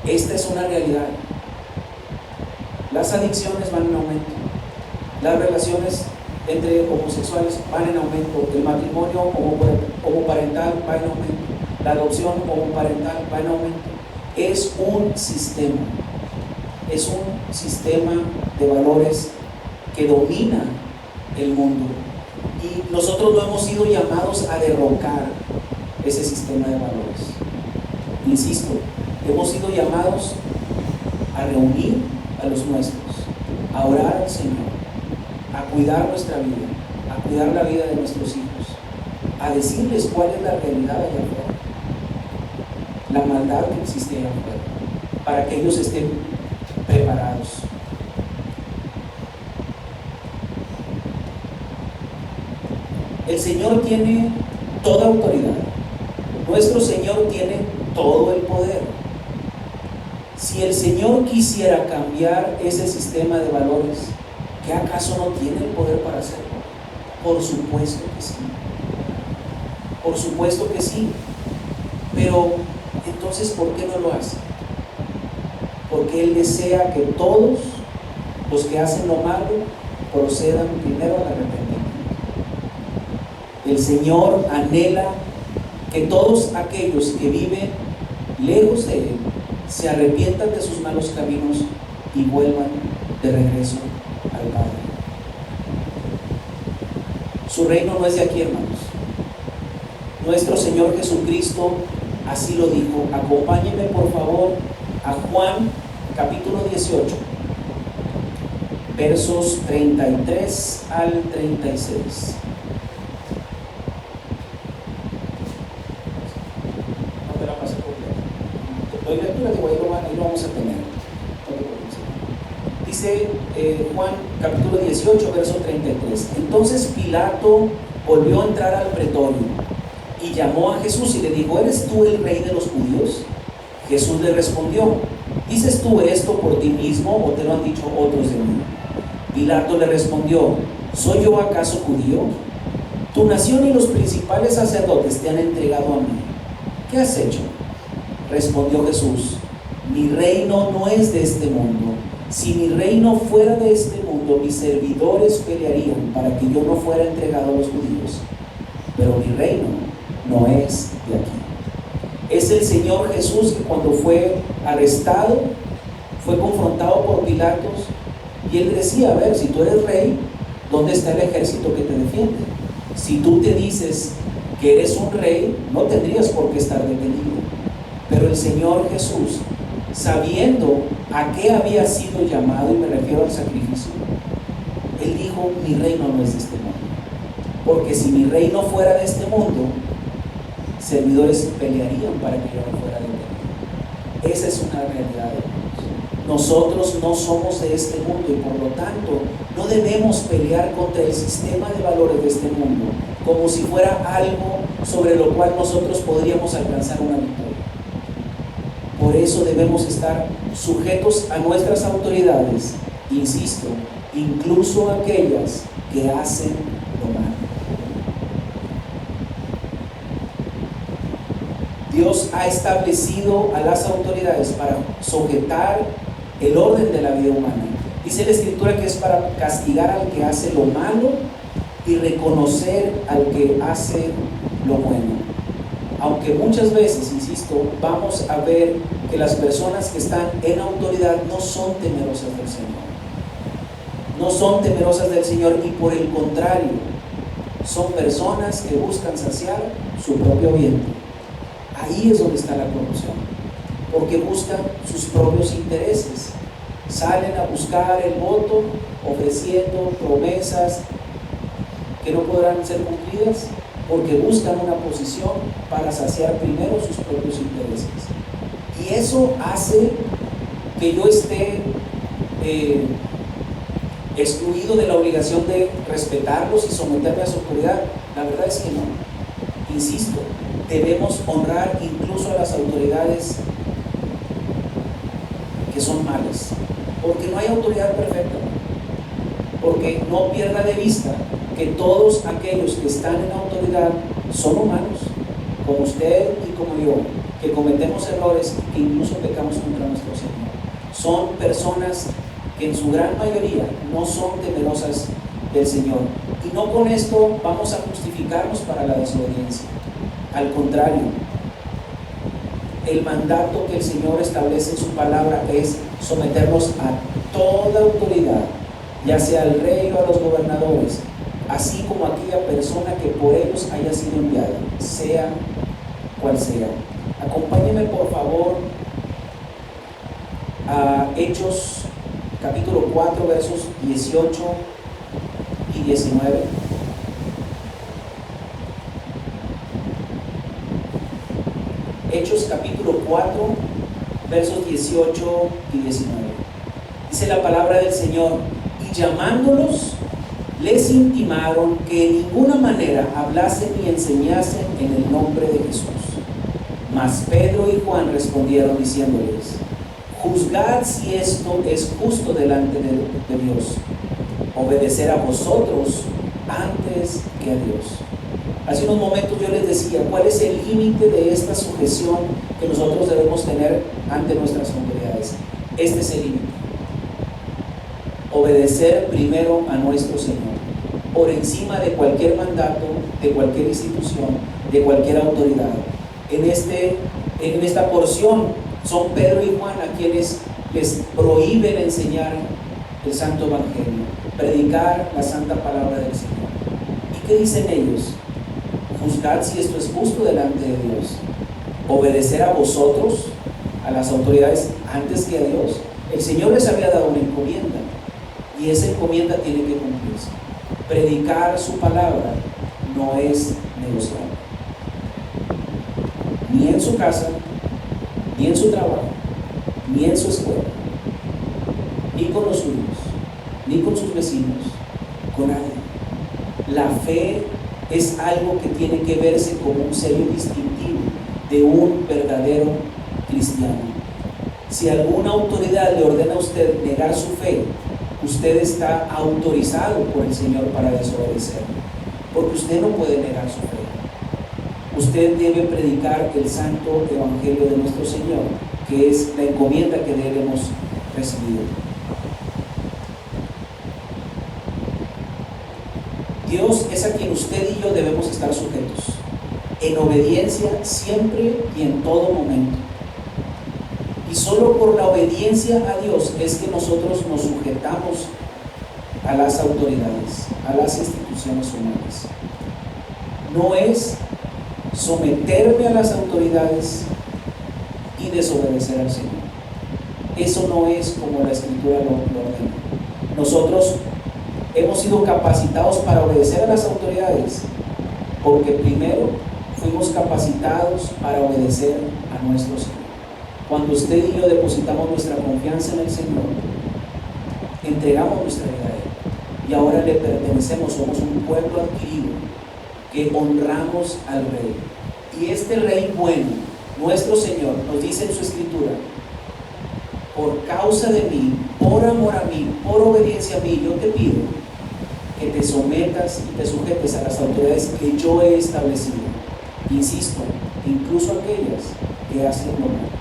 Esta es una realidad. Las adicciones van en aumento, las relaciones entre homosexuales van en aumento, el matrimonio homoparental va en aumento, la adopción homoparental va en aumento. Es un sistema de valores que domina el mundo, y nosotros no hemos sido llamados a derrocar ese sistema de valores. Insisto, hemos sido llamados a reunir a los nuestros, a orar al Señor, a cuidar nuestra vida, a cuidar la vida de nuestros hijos, a decirles cuál es la realidad allá afuera, la maldad que existe allá afuera, para que ellos estén preparados. El Señor tiene toda autoridad, nuestro Señor tiene todo el poder. Si el Señor quisiera cambiar ese sistema de valores, ¿qué acaso no tiene el poder para hacerlo? Por supuesto que sí. Por supuesto que sí. Pero entonces, ¿por qué no lo hace? Porque Él desea que todos los que hacen lo malo procedan primero al arrepentimiento. El Señor anhela que todos aquellos que viven lejos de Él se arrepientan de sus malos caminos y vuelvan de regreso al Padre. Su reino no es de aquí, hermanos. Nuestro Señor Jesucristo así lo dijo. Acompáñenme por favor a Juan capítulo 18, versos 33 al 36. Doy lectura, digo, ahí lo vamos a tener. Dice Juan capítulo 18, verso 33. Entonces Pilato volvió a entrar al pretorio y llamó a Jesús y le dijo: ¿eres tú el rey de los judíos? Jesús le respondió: ¿dices tú esto por ti mismo o te lo han dicho otros de mí? Pilato le respondió: ¿soy yo acaso judío? Tu nación y los principales sacerdotes te han entregado a mí. ¿Qué has hecho? Respondió Jesús: mi reino no es de este mundo. Si mi reino fuera de este mundo, mis servidores pelearían para que yo no fuera entregado a los judíos. Pero mi reino no es de aquí. Es el Señor Jesús que cuando fue arrestado, fue confrontado por Pilatos, y él decía: a ver, si tú eres rey, ¿dónde está el ejército que te defiende? Si tú te dices que eres un rey, no tendrías por qué estar detenido. Pero el Señor Jesús, sabiendo a qué había sido llamado, y me refiero al sacrificio, Él dijo: mi reino no es de este mundo. porque si mi reino fuera de este mundo, servidores pelearían para que yo no fuera de él. Esa es una realidad, hermanos. Nosotros no somos de este mundo y por lo tanto no debemos pelear contra el sistema de valores de este mundo como si fuera algo sobre lo cual nosotros podríamos alcanzar una victoria. Por eso debemos estar sujetos a nuestras autoridades, insisto, incluso aquellas que hacen lo malo. Dios ha establecido a las autoridades para sujetar el orden de la vida humana. Dice la Escritura que es para castigar al que hace lo malo y reconocer al que hace lo bueno. Aunque muchas veces, insisto, vamos a ver que las personas que están en autoridad no son temerosas del Señor. No son temerosas del Señor y por el contrario, son personas que buscan saciar su propio vientre. Ahí es donde está la corrupción, porque buscan sus propios intereses. Salen a buscar el voto ofreciendo promesas que no podrán ser cumplidas porque buscan una posición para saciar primero sus propios intereses. Y eso hace que yo esté excluido de la obligación de respetarlos y someterme a su autoridad. La verdad es que no. Insisto, debemos honrar incluso a las autoridades que son malas, porque no hay autoridad perfecta. Porque no pierda de vista que todos aquellos que están en autoridad son humanos, como usted y como yo, que cometemos errores, que incluso pecamos contra nuestro Señor. Son personas que en su gran mayoría no son temerosas del Señor. Y no con esto vamos a justificarnos para la desobediencia. Al contrario, el mandato que el Señor establece en su palabra es someternos a toda autoridad, ya sea al rey o a los gobernadores, así como a aquella persona que por ellos haya sido enviada, sea cual sea. Acompáñenme por favor a Hechos capítulo 4 versos 18 y 19. Hechos capítulo 4 versos 18 y 19. Dice la palabra del Señor: y llamándolos les intimaron que en ninguna manera hablasen ni enseñasen en el nombre de Jesús. Mas Pedro y Juan respondieron diciéndoles: juzgad si esto es justo delante de Dios, obedecer a vosotros antes que a Dios. Hace unos momentos yo les decía cuál es el límite de esta sujeción que nosotros debemos tener ante nuestras autoridades. Este es el límite: obedecer primero a nuestro Señor, por encima de cualquier mandato, de cualquier institución, de cualquier autoridad. En esta porción son Pedro y Juan a quienes les prohíben enseñar el santo evangelio, predicar la santa palabra del Señor. ¿Y qué dicen ellos? Juzgad si esto es justo delante de Dios, obedecer a vosotros, a las autoridades, antes que a Dios. El Señor les había dado una encomienda y esa encomienda tiene que cumplirse. Predicar su palabra no es negociable, ni en su casa, ni en su trabajo, ni en su escuela, ni con los suyos, ni con sus vecinos, con nadie. La fe es algo que tiene que verse como un sello distintivo de un verdadero cristiano. Si alguna autoridad le ordena a usted negar su fe, usted está autorizado por el Señor para desobedecer, porque usted no puede negar su fe. Usted debe predicar el santo evangelio de nuestro Señor, que es la encomienda que debemos recibir. Dios es a quien usted y yo debemos estar sujetos, en obediencia siempre y en todo momento. Y solo por la obediencia a Dios es que nosotros nos sujetamos a las autoridades, a las instituciones humanas. No es someterme a las autoridades y desobedecer al Señor. Eso no es como la Escritura lo ordena. Nosotros hemos sido capacitados para obedecer a las autoridades, porque primero fuimos capacitados para obedecer a nuestro Señor. Cuando usted y yo depositamos nuestra confianza en el Señor, entregamos nuestra vida a Él y ahora le pertenecemos, somos un pueblo adquirido que honramos al Rey. Y este Rey bueno, nuestro Señor, nos dice en su Escritura: por causa de mí, por amor a mí, por obediencia a mí, yo te pido que te sometas y te sujetes a las autoridades que yo he establecido. Insisto, incluso aquellas que hacen lo malo.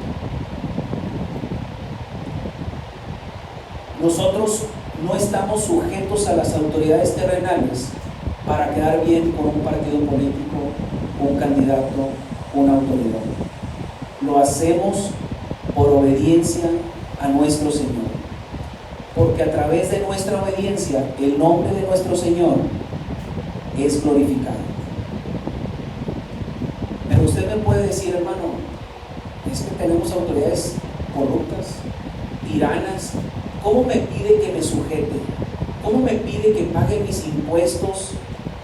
Nosotros no estamos sujetos a las autoridades terrenales para quedar bien con un partido político, un candidato, una autoridad. Lo hacemos por obediencia a nuestro Señor, porque a través de nuestra obediencia el nombre de nuestro Señor es glorificado. Pero usted me puede decir, hermano, es que tenemos autoridades corruptas, tiranas. ¿Cómo me pide que me sujete? ¿Cómo me pide que pague mis impuestos,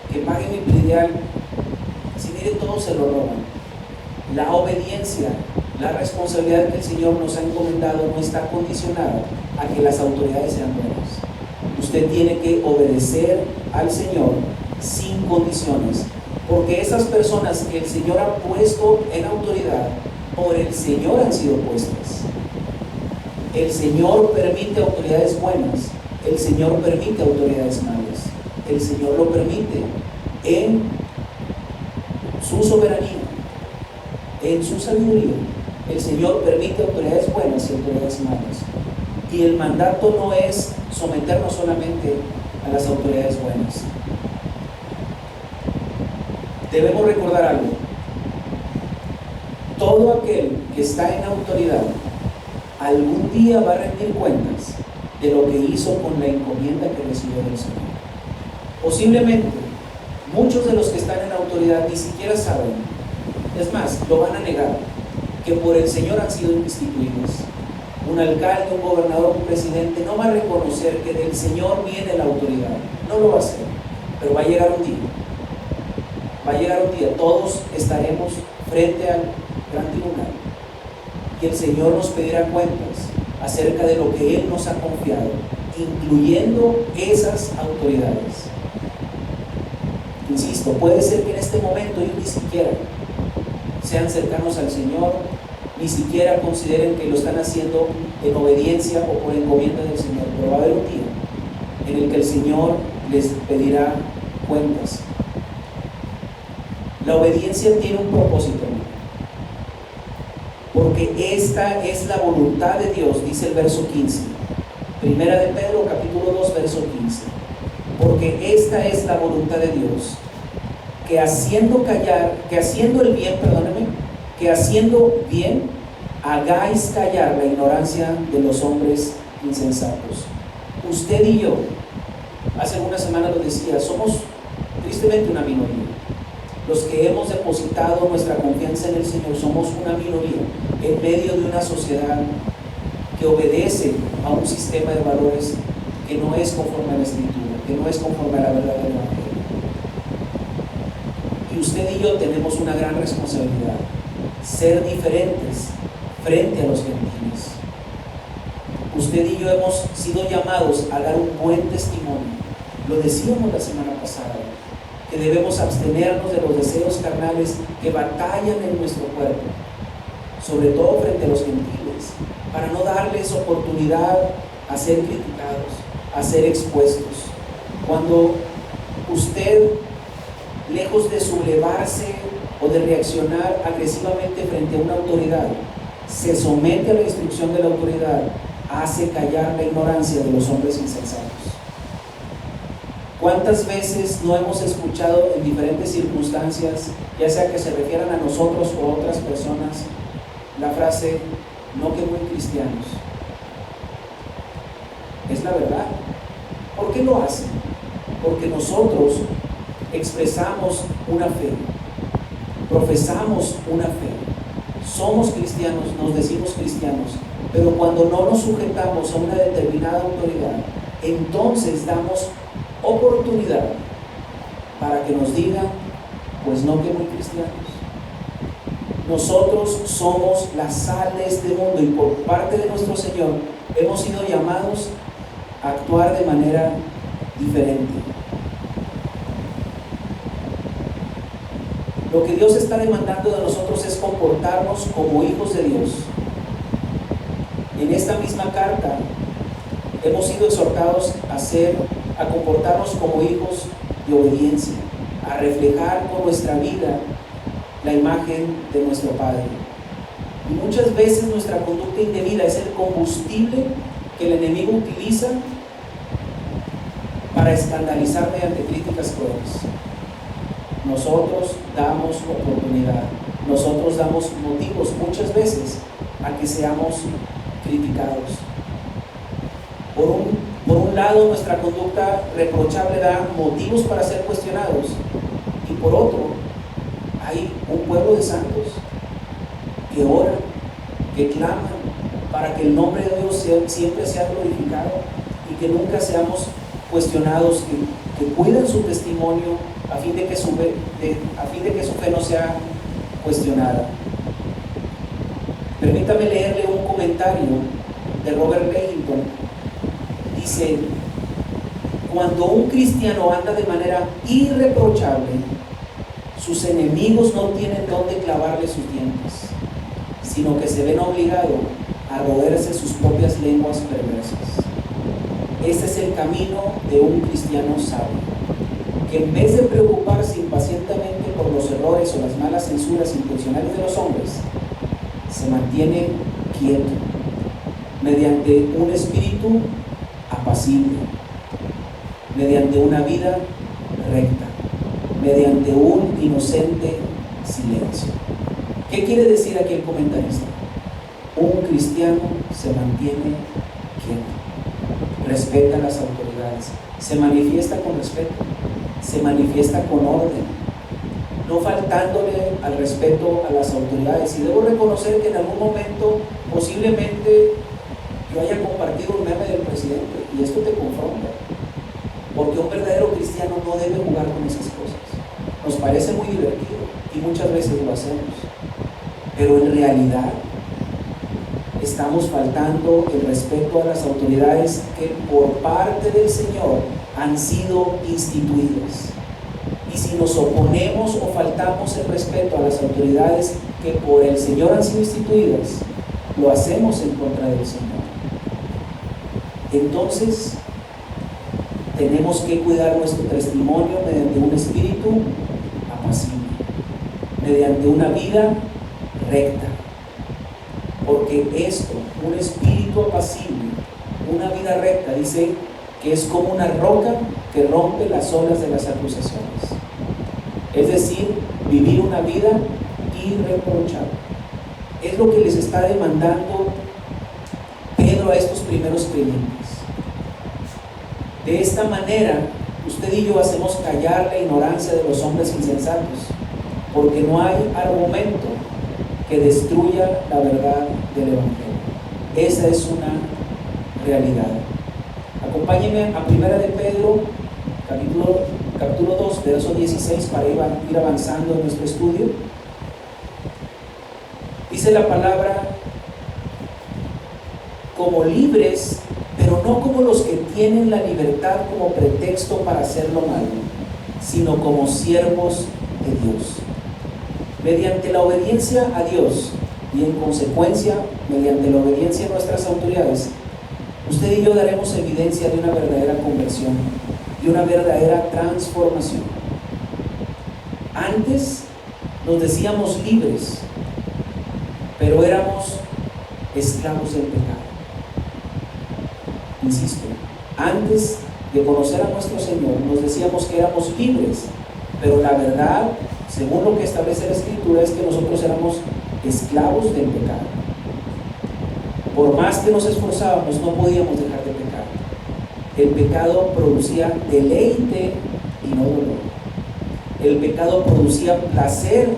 que pague mi predial? Si mire, todo se lo roban. La obediencia, la responsabilidad que el Señor nos ha encomendado no está condicionada a que las autoridades sean buenas. Usted tiene que obedecer al Señor sin condiciones, porque esas personas que el Señor ha puesto en autoridad, por el Señor han sido puestas. El Señor permite autoridades buenas, el Señor permite autoridades malas, el Señor lo permite en su soberanía, en su sabiduría. El Señor permite autoridades buenas y autoridades malas. Y el mandato no es someternos solamente a las autoridades buenas. Debemos recordar algo: todo aquel que está en autoridad algún día va a rendir cuentas de lo que hizo con la encomienda que recibió del Señor. Posiblemente muchos de los que están en autoridad ni siquiera saben, es más, lo van a negar, que por el Señor han sido instituidos. Un alcalde, un gobernador, un presidente no va a reconocer que del Señor viene la autoridad, no lo va a hacer, pero va a llegar un día. Va a llegar un día, todos estaremos frente al gran tribunal y el Señor nos pedirá cuentas acerca de lo que Él nos ha confiado, incluyendo esas autoridades. Insisto, puede ser que en este momento ellos ni siquiera sean cercanos al Señor, ni siquiera consideren que lo están haciendo en obediencia o por encomienda del Señor, pero va a haber un día en el que el Señor les pedirá cuentas. La obediencia tiene un propósito, porque esta es la voluntad de Dios, dice el verso 15, Primera de Pedro, capítulo 2, verso 15. Porque esta es la voluntad de Dios, que haciendo bien, hagáis callar la ignorancia de los hombres insensatos. Usted y yo, hace algunas semanas lo decía, somos tristemente una minoría. Los que hemos depositado nuestra confianza en el Señor somos una minoría en medio de una sociedad que obedece a un sistema de valores que no es conforme a la Escritura, que no es conforme a la verdad del Evangelio. Y usted y yo tenemos una gran responsabilidad: ser diferentes frente a los gentiles. Usted y yo hemos sido llamados a dar un buen testimonio. Lo decíamos la semana pasada, que debemos abstenernos de los deseos carnales que batallan en nuestro cuerpo, sobre todo frente a los gentiles, para no darles oportunidad a ser criticados, a ser expuestos. Cuando usted, lejos de sublevarse o de reaccionar agresivamente frente a una autoridad, se somete a la instrucción de la autoridad, hace callar la ignorancia de los hombres insensatos. ¿Cuántas veces no hemos escuchado en diferentes circunstancias, ya sea que se refieran a nosotros o a otras personas, la frase, no que muy cristianos? Es la verdad. ¿Por qué lo hacen? Porque nosotros expresamos una fe, profesamos una fe, somos cristianos, nos decimos cristianos, pero cuando no nos sujetamos a una determinada autoridad, entonces damos oportunidad para que nos digan, pues no que muy cristianos. Nosotros somos la sal de este mundo y por parte de nuestro Señor hemos sido llamados a actuar de manera diferente. Lo que Dios está demandando de nosotros es comportarnos como hijos de Dios. En esta misma carta hemos sido exhortados a comportarnos como hijos de obediencia, a reflejar con nuestra vida la imagen de nuestro Padre. Y muchas veces nuestra conducta indebida es el combustible que el enemigo utiliza para escandalizar mediante críticas crueles. Nosotros damos oportunidad, nosotros damos motivos muchas veces a que seamos criticados. Por un lado, nuestra conducta reprochable da motivos para ser cuestionados, y por otro, hay un pueblo de santos que oran, que claman para que el nombre de Dios siempre sea glorificado y que nunca seamos cuestionados, que cuiden su testimonio a fin de que su fe no sea cuestionada. Permítame leerle un comentario de Robert Leighton. Dice: cuando un cristiano anda de manera irreprochable, sus enemigos no tienen dónde clavarle sus dientes, sino que se ven obligados a roerse sus propias lenguas perversas. Ese es el camino de un cristiano sabio, que en vez de preocuparse impacientemente por los errores o las malas censuras intencionales de los hombres, se mantiene quieto mediante un espíritu apacible, mediante una vida recta, mediante un inocente silencio. ¿Qué quiere decir aquí el comentarista? Un cristiano se mantiene quieto, respeta las autoridades, se manifiesta con respeto, se manifiesta con orden, no faltándole al respeto a las autoridades. Y debo reconocer que en algún momento posiblemente yo haya compartido un meme del presidente, y esto te confronta, porque un verdadero cristiano no debe jugar con esas cosas. Nos parece muy divertido y muchas veces lo hacemos, pero en realidad estamos faltando el respeto a las autoridades que por parte del Señor han sido instituidas. Y si nos oponemos o faltamos el respeto a las autoridades que por el Señor han sido instituidas, lo hacemos en contra del Señor. Entonces, tenemos que cuidar nuestro testimonio mediante un espíritu apacible, mediante una vida recta. Porque esto, un espíritu apacible, una vida recta, dice que es como una roca que rompe las olas de las acusaciones. Es decir, vivir una vida irreprochable. Es lo que les está demandando Pedro a estos primeros creyentes. De esta manera, usted y yo hacemos callar la ignorancia de los hombres insensatos, porque no hay argumento que destruya la verdad del Evangelio. Esa es una realidad. Acompáñenme a Primera de Pedro, capítulo 2, verso 16, para ir avanzando en nuestro estudio. Dice la palabra: como libres, pero no como los que tienen la libertad como pretexto para hacer lo malo, sino como siervos de Dios. Mediante la obediencia a Dios y en consecuencia mediante la obediencia a nuestras autoridades, usted y yo daremos evidencia de una verdadera conversión, de una verdadera transformación. Antes nos decíamos libres, pero éramos esclavos del pecado. Insisto, antes de conocer a nuestro Señor nos decíamos que éramos libres, pero la verdad, según lo que establece la Escritura, es que nosotros éramos esclavos del pecado. Por más que nos esforzábamos, no podíamos dejar de pecar. El pecado producía deleite y no dolor. El pecado producía placer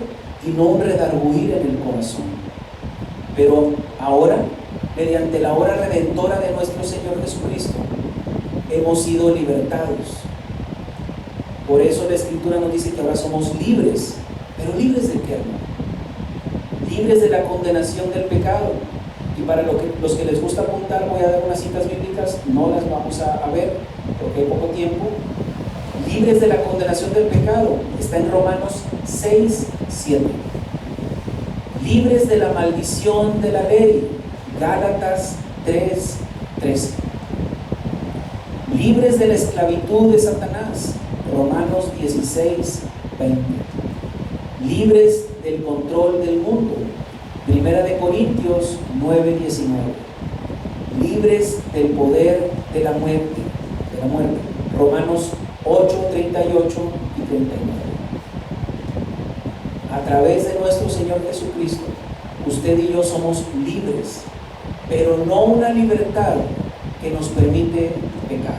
y no un redarguir en el corazón. Pero ahora, mediante la obra redentora de nuestro Señor Jesucristo, hemos sido libertados Por eso la Escritura nos dice que ahora somos libres. ¿Pero libres de qué, hermano? Libres de la condenación del pecado. Y para los que les gusta apuntar, voy a dar unas citas bíblicas, no las vamos a ver porque hay poco tiempo. Libres de la condenación del pecado, está en Romanos 6, 7. Libres de la maldición de la ley, Gálatas 3, 13. Libres de la esclavitud de Satanás, Romanos 16, 20. Libres del control del mundo, Primera de Corintios 9, 19. Libres del poder de la muerte, Romanos 8, 38 y 39. A través de nuestro Señor Jesucristo, usted y yo somos libres, pero no una libertad que nos permite pecar,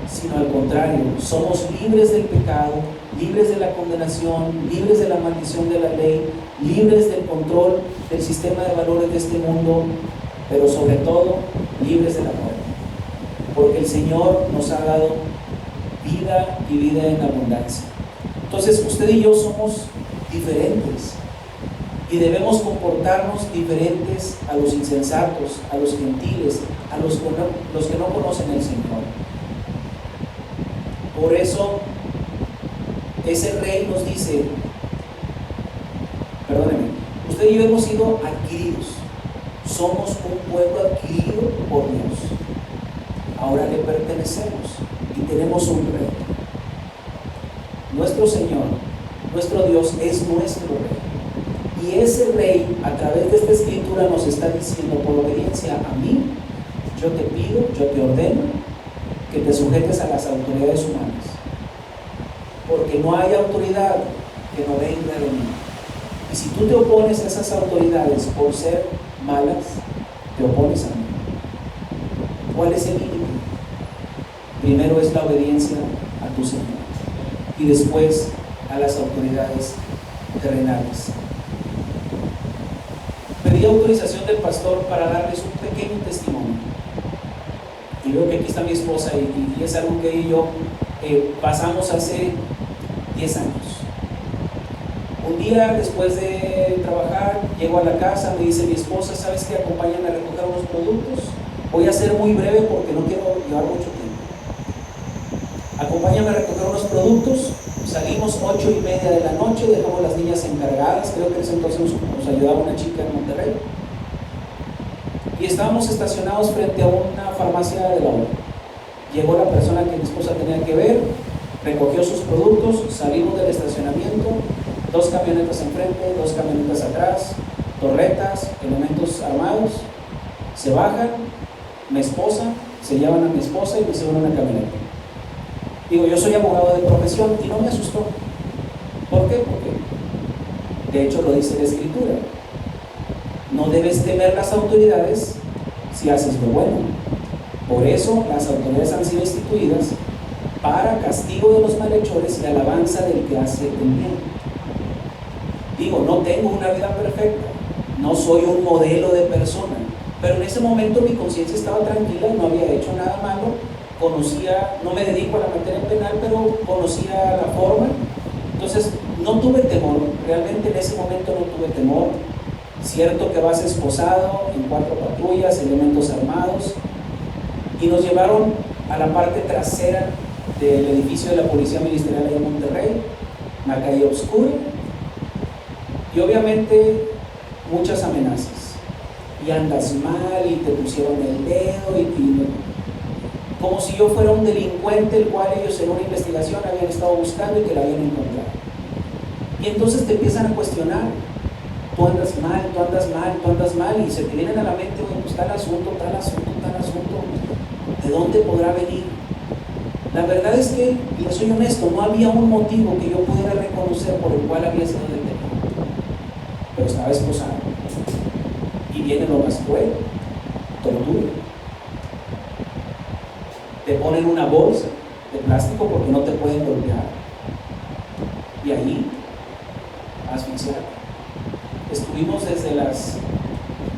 sino al contrario, somos libres del pecado, libres de la condenación, libres de la maldición de la ley, libres del control del sistema de valores de este mundo, pero sobre todo libres de la muerte, porque el Señor nos ha dado vida y vida en abundancia. Entonces usted y yo somos diferentes y debemos comportarnos diferentes a los insensatos, a los gentiles, a los que no conocen al Señor. Por eso ese rey nos dice, perdónenme, usted y yo hemos sido adquiridos, somos un pueblo adquirido por Dios, ahora le pertenecemos y tenemos un rey. Nuestro Señor, nuestro Dios es nuestro rey, y ese rey a través de esta escritura nos está diciendo, por obediencia a mí, yo te pido, yo te ordeno que te sujetes a las autoridades humanas, porque no hay autoridad que no venga de mí. Y si tú te opones a esas autoridades por ser malas, te opones a mí. ¿Cuál es el límite? Primero es la obediencia a tu Señor y después a las autoridades terrenales. Pedí autorización del pastor para darles un pequeño testimonio. Y veo que aquí está mi esposa y es algo que ella y yo pasamos hace 10 años. Un día después de trabajar, llego a la casa, me dice mi esposa, ¿sabes qué? Acompáñame a recoger unos productos. Voy a ser muy breve porque no quiero llevar mucho tiempo. Acompáñame a recoger unos productos. Salimos 8:30 de la noche, dejamos las niñas encargadas, creo que en ese entonces nos ayudaba una chica en Monterrey. Y estábamos estacionados frente a una farmacia de la obra. Llegó la persona que mi esposa tenía que ver, recogió sus productos, salimos del estacionamiento, 2 camionetas enfrente, 2 camionetas atrás, torretas, elementos armados, se bajan, mi esposa, se llevan a mi esposa y me suben a una camioneta. Digo, yo soy abogado de profesión y no me asustó. ¿Por qué? Porque de hecho lo dice la Escritura. No debes temer las autoridades si haces lo bueno. Por eso las autoridades han sido instituidas para castigo de los malhechores y alabanza del que hace el bien. Digo, no tengo una vida perfecta, no soy un modelo de persona, pero en ese momento mi conciencia estaba tranquila, no había hecho nada malo, conocía, no me dedico a la materia penal, pero conocía la forma. Entonces no tuve temor, realmente en ese momento no tuve temor. Cierto que vas esposado en 4 patrullas, elementos armados, y nos llevaron a la parte trasera del edificio de la Policía Ministerial de Monterrey, una calle oscura, y obviamente muchas amenazas. Y andas mal, y te pusieron el dedo, y como si yo fuera un delincuente, el cual ellos en una investigación habían estado buscando y que la habían encontrado. Y entonces te empiezan a cuestionar. Tú andas mal, tú andas mal, tú andas mal, y se te vienen a la mente, bueno, pues tal asunto, ¿de dónde podrá venir? La verdad es que, y yo soy honesto, no había un motivo que yo pudiera reconocer por el cual había sido detenido, pero estaba esposado. Y viene lo más cruel, tortura. Te ponen una bolsa de plástico porque no te pueden golpear, y ahí asfixiar. Estuvimos desde las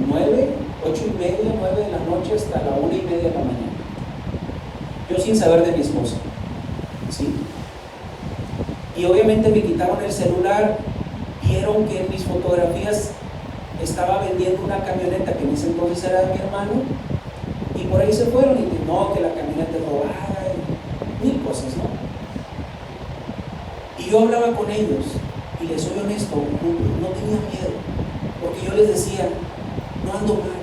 9, 8:30, 9 de la noche hasta la 1:30 de la mañana. Yo sin saber de mi esposa, ¿sí? Y obviamente me quitaron el celular, vieron que en mis fotografías estaba vendiendo una camioneta que en ese entonces era de mi hermano, y por ahí se fueron y no, que la camioneta es robada y mil cosas, ¿no? Y yo hablaba con ellos y les soy honesto, no tenía miedo, porque yo les decía, no ando mal,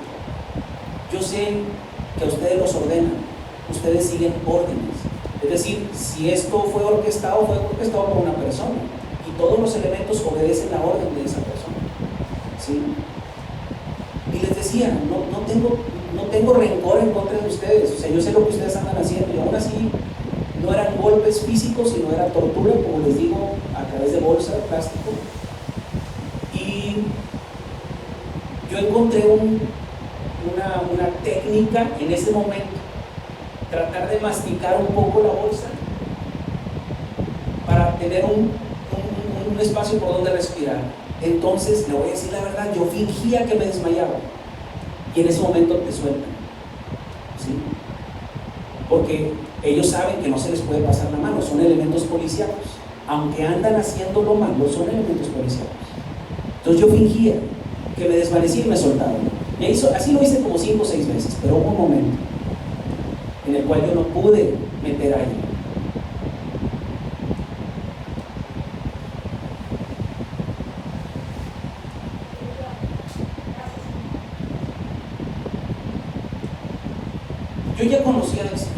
yo sé que a ustedes los ordenan, ustedes siguen órdenes. Es decir, si esto fue orquestado por una persona, y todos los elementos obedecen la orden de esa persona, ¿sí? Y les decía, no tengo rencor en contra de ustedes, o sea, yo sé lo que ustedes andan haciendo, y aún así no eran golpes físicos, sino era tortura, como les digo, a través de bolsa de plástico. Y yo encontré una técnica en ese momento, tratar de masticar un poco la bolsa para tener un espacio por donde respirar. Entonces, le voy a decir la verdad, yo fingía que me desmayaba y en ese momento te sueltan, ¿sí? Porque ellos saben que no se les puede pasar la mano, son elementos policíacos, aunque andan haciendo lo malo, son elementos policíacos. Entonces yo fingía que me desvanecía y me soltaban, y así lo hice como 5 o 6 veces, pero hubo un momento en el cual yo no pude meter aire. Yo ya conocía al Señor,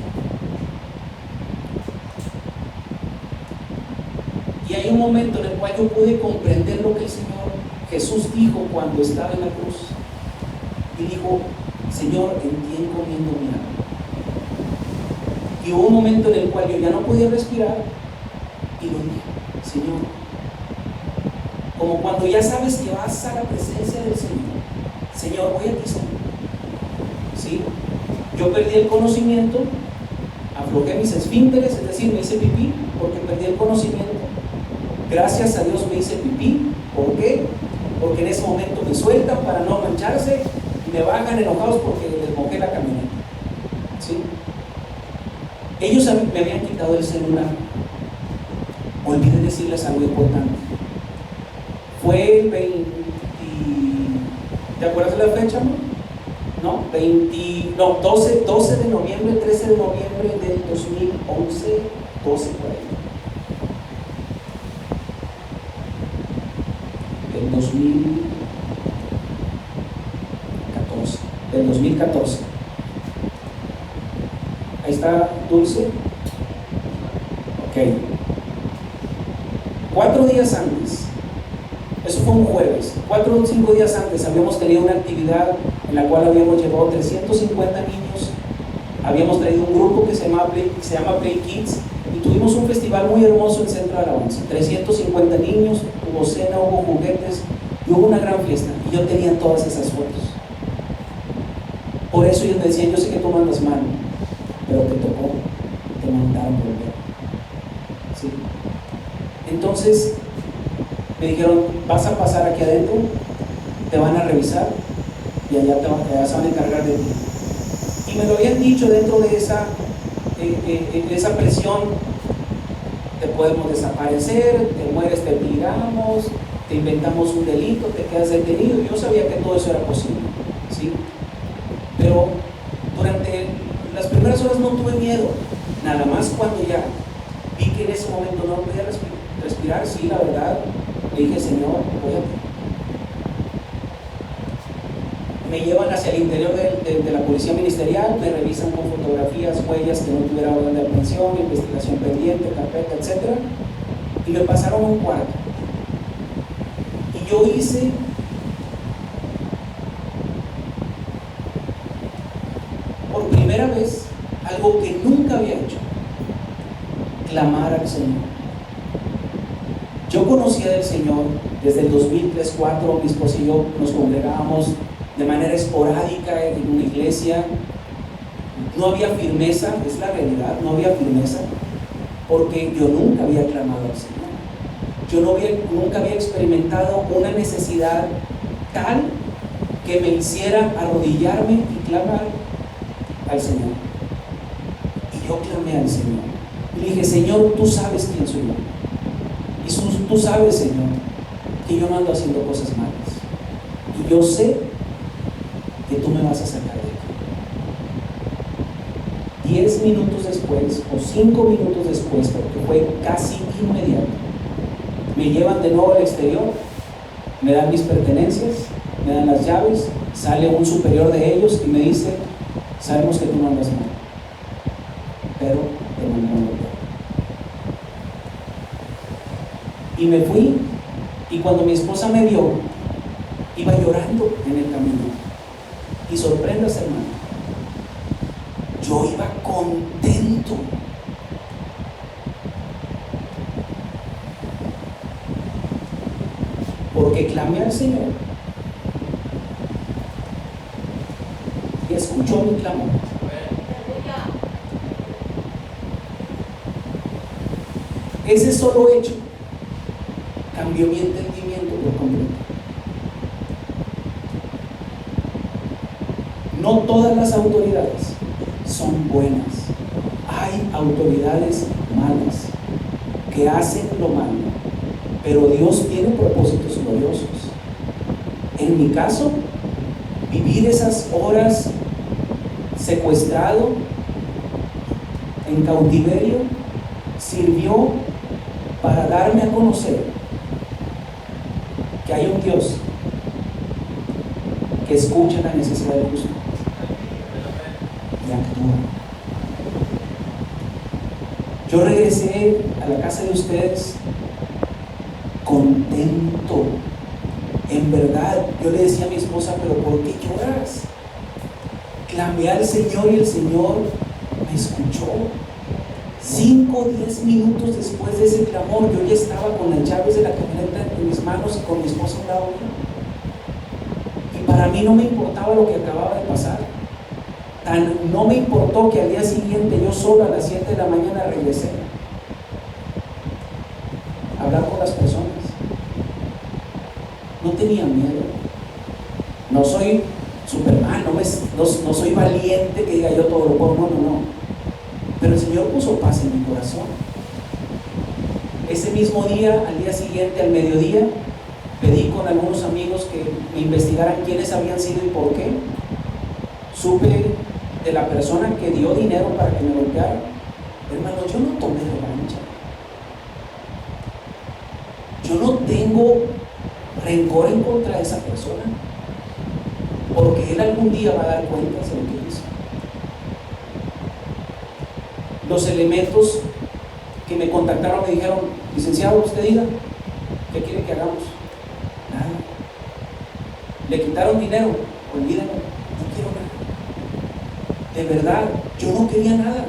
y hay un momento en el cual yo pude comprender lo que el Señor Jesús dijo cuando estaba en la cruz, y dijo, Señor, en ti encomiendo mi alma. Y hubo un momento en el cual yo ya no podía respirar y lo dije, Señor, como cuando ya sabes que vas a la presencia del Señor, Señor, voy a ti, Señor. ¿Sí? Yo perdí el conocimiento, aflojé mis esfínteres, es decir, me hice pipí porque perdí el conocimiento. Gracias a Dios me hice pipí. ¿Por qué? Porque en ese momento me sueltan para no mancharse y me bajan enojados porque les mojé la camioneta. ¿Sí? Ellos me habían quitado el celular. Olvidé decirles algo importante. Fue el 20, ¿te acuerdas de la fecha, no? No, 12 de noviembre, 13 de noviembre del 2011, 12 por ahí. Del 2014. Ahí está Dulce. Ok. 4 días antes, eso fue un jueves, 4 o 5 días antes habíamos tenido una actividad en la cual habíamos llevado 350 niños, habíamos traído un grupo que se llama Play Kids, y tuvimos un festival muy hermoso en Centro de Alabanza. 350 niños, hubo cena, hubo juguetes y hubo una gran fiesta, y yo tenía todas esas fotos. Por eso ellos me decían, yo sé que tú no andas mal, pero te tocó, te mandaron por ver. ¿Sí? Entonces me dijeron, vas a pasar aquí adentro, te van a revisar y allá te van a encargar de ti. Y me lo habían dicho dentro de esa presión: te podemos desaparecer, te mueres, te tiramos, te inventamos un delito, te quedas detenido. Yo sabía que todo eso era posible, ¿sí? Pero durante las primeras horas no tuve miedo, nada más cuando ya vi que en ese momento no podía respirar, sí, la verdad, le dije, Señor, voy a ti. Me llevan hacia el interior de la policía ministerial, me revisan con fotografías, huellas que no tuviera orden de aprehensión, investigación pendiente, carpeta, etc. Y me pasaron a un cuarto. Y yo hice por primera vez algo que nunca había hecho: clamar al Señor. Yo conocía del Señor desde el 2003-2004, mi esposa y yo nos congregábamos de manera esporádica en una iglesia. No había firmeza, es la realidad, no había firmeza, porque yo nunca había clamado al Señor. Yo nunca había experimentado una necesidad tal que me hiciera arrodillarme y clamar al Señor. Y yo clamé al Señor y le dije, Señor, tú sabes quién soy yo. Y tú sabes, Señor, que yo no ando haciendo cosas malas. Y yo sé que tú me vas a sacar de aquí. 10 minutos después, o 5 minutos después, porque fue casi inmediato, me llevan de nuevo al exterior, me dan mis pertenencias, me dan las llaves, sale un superior de ellos y me dice: sabemos que tú no andas mal, pero te mandamos a volver. Y me fui, y cuando mi esposa me vio, iba llorando en el camino. Y sorprendas, hermano, yo iba contento. Porque clamé al Señor y escuchó mi clamor. Ese solo hecho cambió mi entendimiento por completo. No todas las autoridades son buenas. Hay autoridades malas que hacen lo malo, pero Dios tiene propósitos gloriosos. En mi caso, vivir esas horas secuestrado, en cautiverio, sirvió para darme a conocer que hay un Dios que escucha la necesidad del justo y actúa. Yo regresé a la casa de ustedes contento. En verdad, yo le decía a mi esposa: pero ¿por qué lloras? Clamé al Señor y el Señor me escuchó. 5 o 10 minutos después de ese clamor, yo ya estaba con las llaves de la camioneta en mis manos y con mi esposa a un lado mío. Y para mí no me importaba lo que acababa de pasar. No me importó que al día siguiente yo solo a las 7 de la mañana regresé a hablar con las personas. No tenía miedo. No soy Superman, no soy valiente que diga yo todo lo puedo. No. Pero el Señor puso paz en mi corazón. Ese mismo día, al día siguiente, al mediodía, pedí con algunos amigos que me investigaran quiénes habían sido y por qué. Supe de la persona que dio dinero para que me golpeara. Hermano, yo no tomé revancha. Yo no tengo rencor en contra de esa persona, porque él algún día va a dar cuentas de lo que hizo. Los elementos que me contactaron me dijeron: licenciado, usted diga, ¿qué quiere que hagamos? Nada. Le quitaron dinero, olvídalo, no quiero nada. De verdad, yo no quería nada.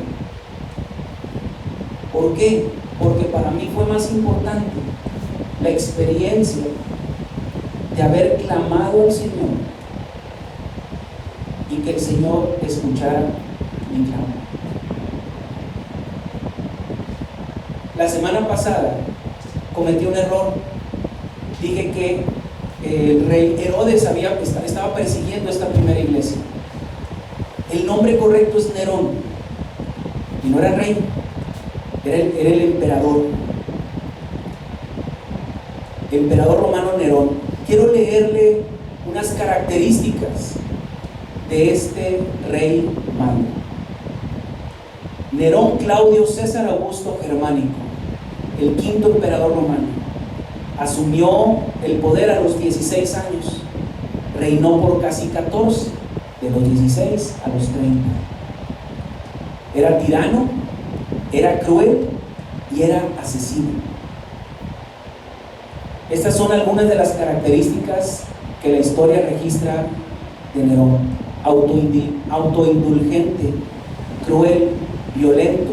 ¿Por qué? Porque para mí fue más importante la experiencia de haber clamado al Señor y que el Señor escuchara mi clamor. La semana pasada cometí un error. Dije que el rey Herodes estaba persiguiendo esta primera iglesia. El nombre correcto es Nerón, y no era rey, era el emperador romano Nerón. Quiero leerle unas características de este rey malo. Nerón Claudio César Augusto Germánico, el quinto emperador romano, asumió el poder a los 16 años, reinó por casi 14, de los 16 a los 30. Era tirano, era cruel y era asesino. Estas son algunas de las características que la historia registra de Nerón: autoindulgente, cruel, violento,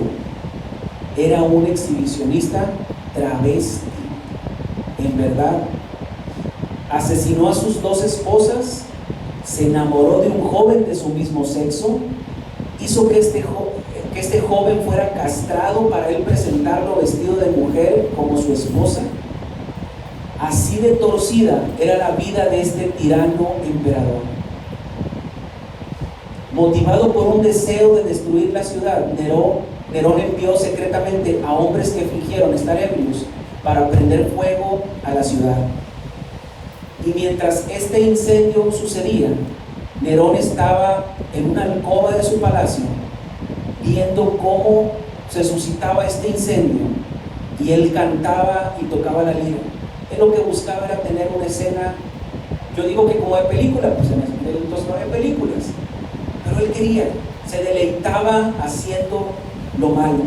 era un exhibicionista travesti, en verdad. Asesinó a sus 2 esposas, se enamoró de un joven de su mismo sexo, hizo que este joven fuera castrado para él presentarlo vestido de mujer como su esposa. Así de torcida era la vida de este tirano emperador. Motivado por un deseo de destruir la ciudad, Nerón envió secretamente a hombres que fingieron estar ebrios para prender fuego a la ciudad. Y mientras este incendio sucedía, Nerón estaba en una alcoba de su palacio viendo cómo se suscitaba este incendio, y él cantaba y tocaba la lira. Él lo que buscaba era tener una escena, yo digo que como de película, pues en entonces no había películas, pero él quería, se deleitaba haciendo lo malo.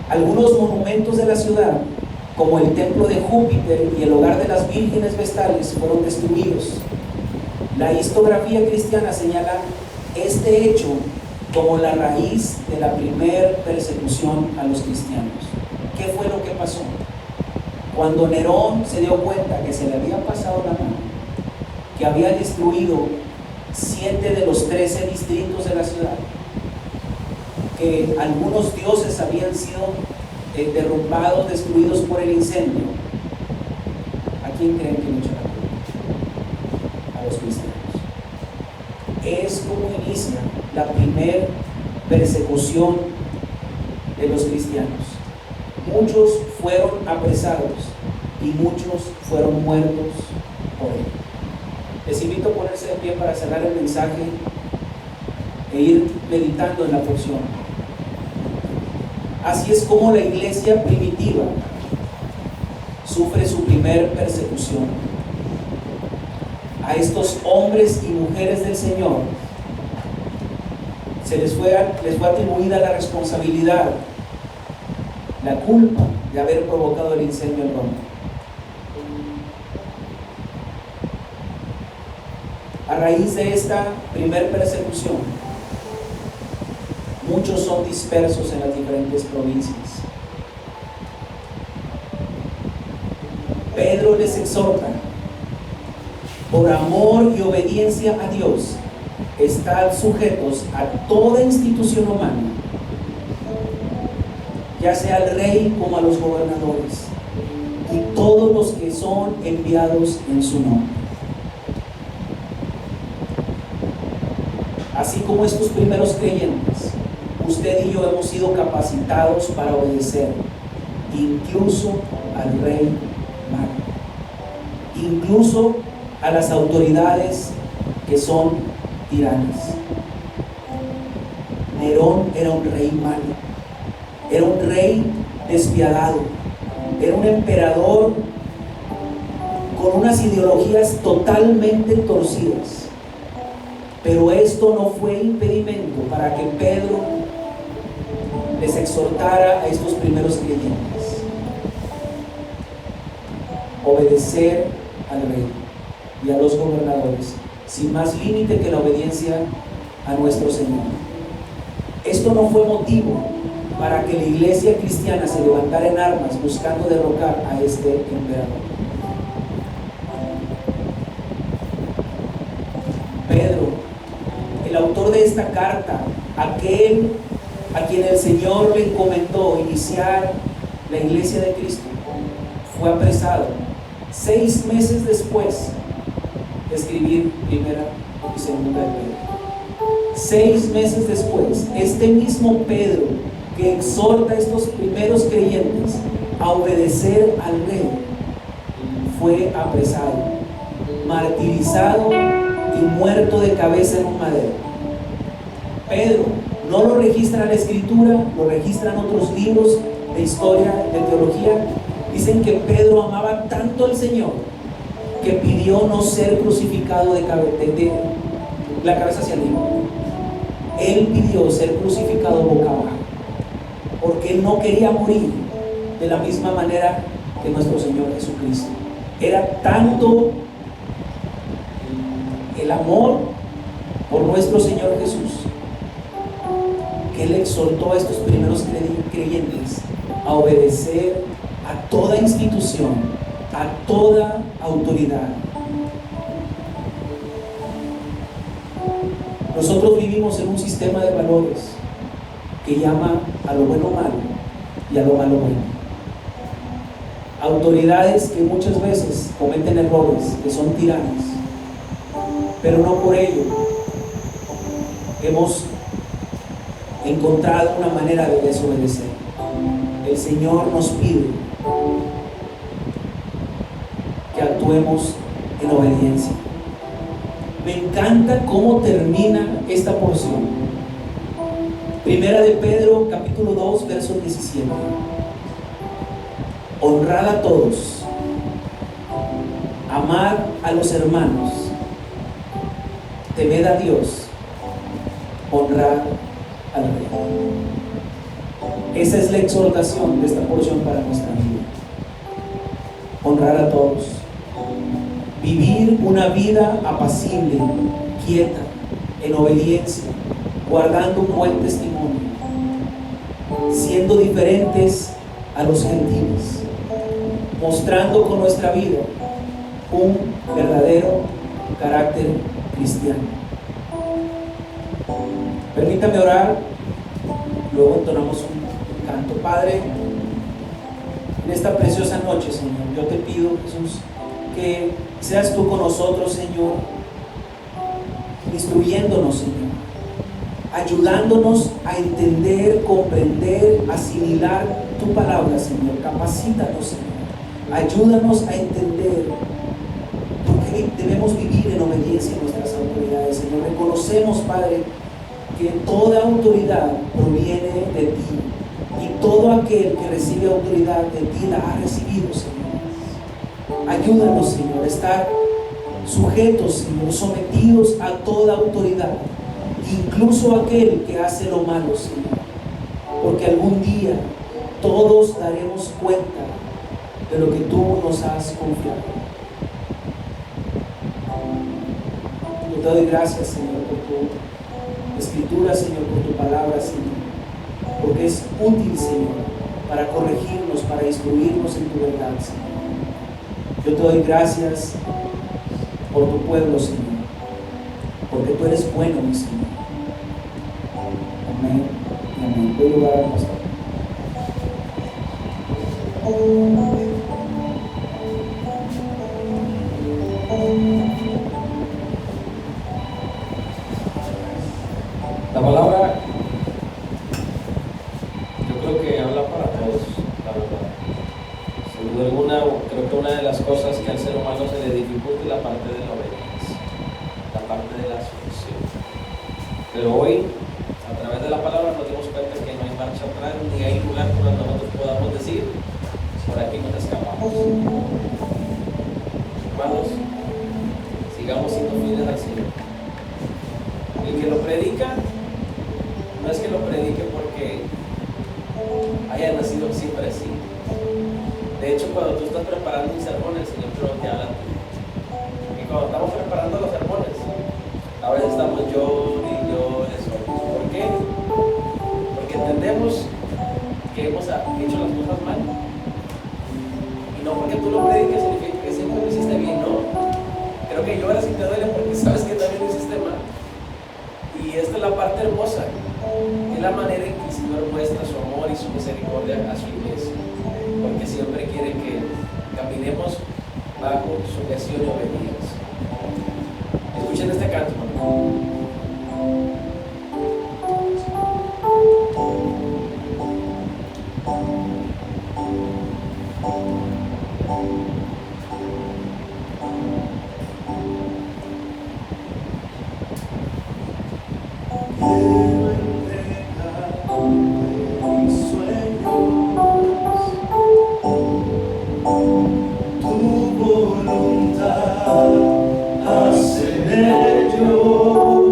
Algunos monumentos de la ciudad, como el templo de Júpiter y el hogar de las vírgenes vestales, fueron destruidos. La historiografía cristiana señala este hecho como la raíz de la primer persecución a los cristianos. ¿Qué fue lo que pasó? Cuando Nerón se dio cuenta que se le había pasado la mano, que había destruido 7 de los 13 distritos de la ciudad, que algunos dioses habían sido derrumbados, destruidos por el incendio, ¿a quién creen que le echó la culpa? A los cristianos. Es como inicia la primera persecución de los cristianos. Muchos fueron apresados y muchos fueron muertos por él. Les invito a ponerse de pie para cerrar el mensaje e ir meditando en la porción. Así es como la iglesia primitiva sufre su primer persecución. A estos hombres y mujeres del Señor les fue atribuida la responsabilidad, la culpa de haber provocado el incendio en Roma. A raíz de esta primer persecución, muchos son dispersos en las diferentes provincias. Pedro les exhorta: por amor y obediencia a Dios, estad sujetos a toda institución humana, ya sea al rey como a los gobernadores y todos los que son enviados en su nombre. Así como estos primeros creyentes, usted y yo hemos sido capacitados para obedecer, incluso al rey malo, incluso a las autoridades que son tiranas. Nerón era un rey malo, era un rey despiadado, era un emperador con unas ideologías totalmente torcidas. Pero esto no fue impedimento para que Pedro les exhortara a estos primeros creyentes: obedecer al rey y a los gobernadores, sin más límite que la obediencia a nuestro Señor. Esto no fue motivo para que la iglesia cristiana se levantara en armas buscando derrocar a este emperador. Pedro, el autor de esta carta, aquel a quien el Señor le encomendó iniciar la iglesia de Cristo, fue apresado 6 meses después de escribir primera y segunda de Pedro. 6 meses después, este mismo Pedro que exhorta a estos primeros creyentes a obedecer al rey, fue apresado, martirizado y muerto de cabeza en un madero. Pedro no lo registra la escritura, lo registran otros libros de historia, de teología. Dicen que Pedro amaba tanto al Señor que pidió no ser crucificado de la cabeza hacia arriba. Él pidió ser crucificado boca abajo, porque él no quería morir de la misma manera que nuestro Señor Jesucristo. Era tanto el amor por nuestro Señor Jesús que él exhortó a estos primeros creyentes a obedecer a toda institución, a toda autoridad. Nosotros vivimos en un sistema de valores que llama a lo bueno malo y a lo malo bueno. Autoridades que muchas veces cometen errores, que son tiranas, pero no por ello hemos encontrado una manera de desobedecer. el Señor nos pide que actuemos en obediencia. Me encanta cómo termina esta porción. Primera de Pedro, capítulo 2, verso 17. Honrad a todos, amad a los hermanos, temed a Dios, honrad al Rey. Esa es la exhortación de esta porción para nuestra vida. Honrar a todos, vivir una vida apacible, quieta, en obediencia, guardando un buen testimonio, siendo diferentes a los gentiles, mostrando con nuestra vida un verdadero carácter cristiano. Permítame orar, luego entonamos un canto. Padre, en esta preciosa noche, Señor, yo te pido, Jesús, que seas tú con nosotros, Señor, instruyéndonos, Señor, ayudándonos a entender, comprender, asimilar tu palabra, Señor. Capacítanos, Señor. Ayúdanos a entender por qué debemos vivir en obediencia a nuestras autoridades, Señor. Reconocemos, Padre, que toda autoridad proviene de ti, y todo aquel que recibe autoridad de ti la ha recibido, Señor. Ayúdanos, Señor, a estar sujetos, Señor, sometidos a toda autoridad, incluso aquel que hace lo malo, Señor, porque algún día todos daremos cuenta de lo que tú nos has confiado. Yo te doy gracias, Señor, por tu escritura, Señor, por tu palabra, Señor, porque es útil, Señor, para corregirnos, para instruirnos en tu verdad, Señor. Yo te doy gracias por tu pueblo, Señor, porque tú eres bueno, mi Señor. Amén y amén. Voy a lugar al pastor. La palabra, yo creo que habla para todos, la verdad. Sin duda alguna, creo que una de las cosas que al ser humano se le dificulta es la parte de la obediencia, la parte de la sumisión. Pero hoy, a través de la palabra, nos dimos cuenta que no hay marcha atrás, ni hay lugar por donde nosotros podamos decir, por aquí nos escapamos. Hermanos, sigamos siendo fieles al Señor. El que lo predica, no es que lo predique porque haya nacido siempre así. De hecho, cuando tú estás preparando un sermón, el Señor creo que habla a ti. Y cuando estamos preparando los sermones, a veces estamos yo y yo eso. ¿Por qué? Porque entendemos que hemos hecho las cosas mal. Y no porque tú lo prediques significa que siempre lo hiciste bien, no. Creo que lloras y te duele porque sabes que también lo hiciste mal. Y esta es la parte hermosa, es la manera en que el Señor muestra su amor y su misericordia a su iglesia, porque siempre quiere que caminemos bajo sujeción y obediencia. Escuchen este canto, hermano. Hace de ellos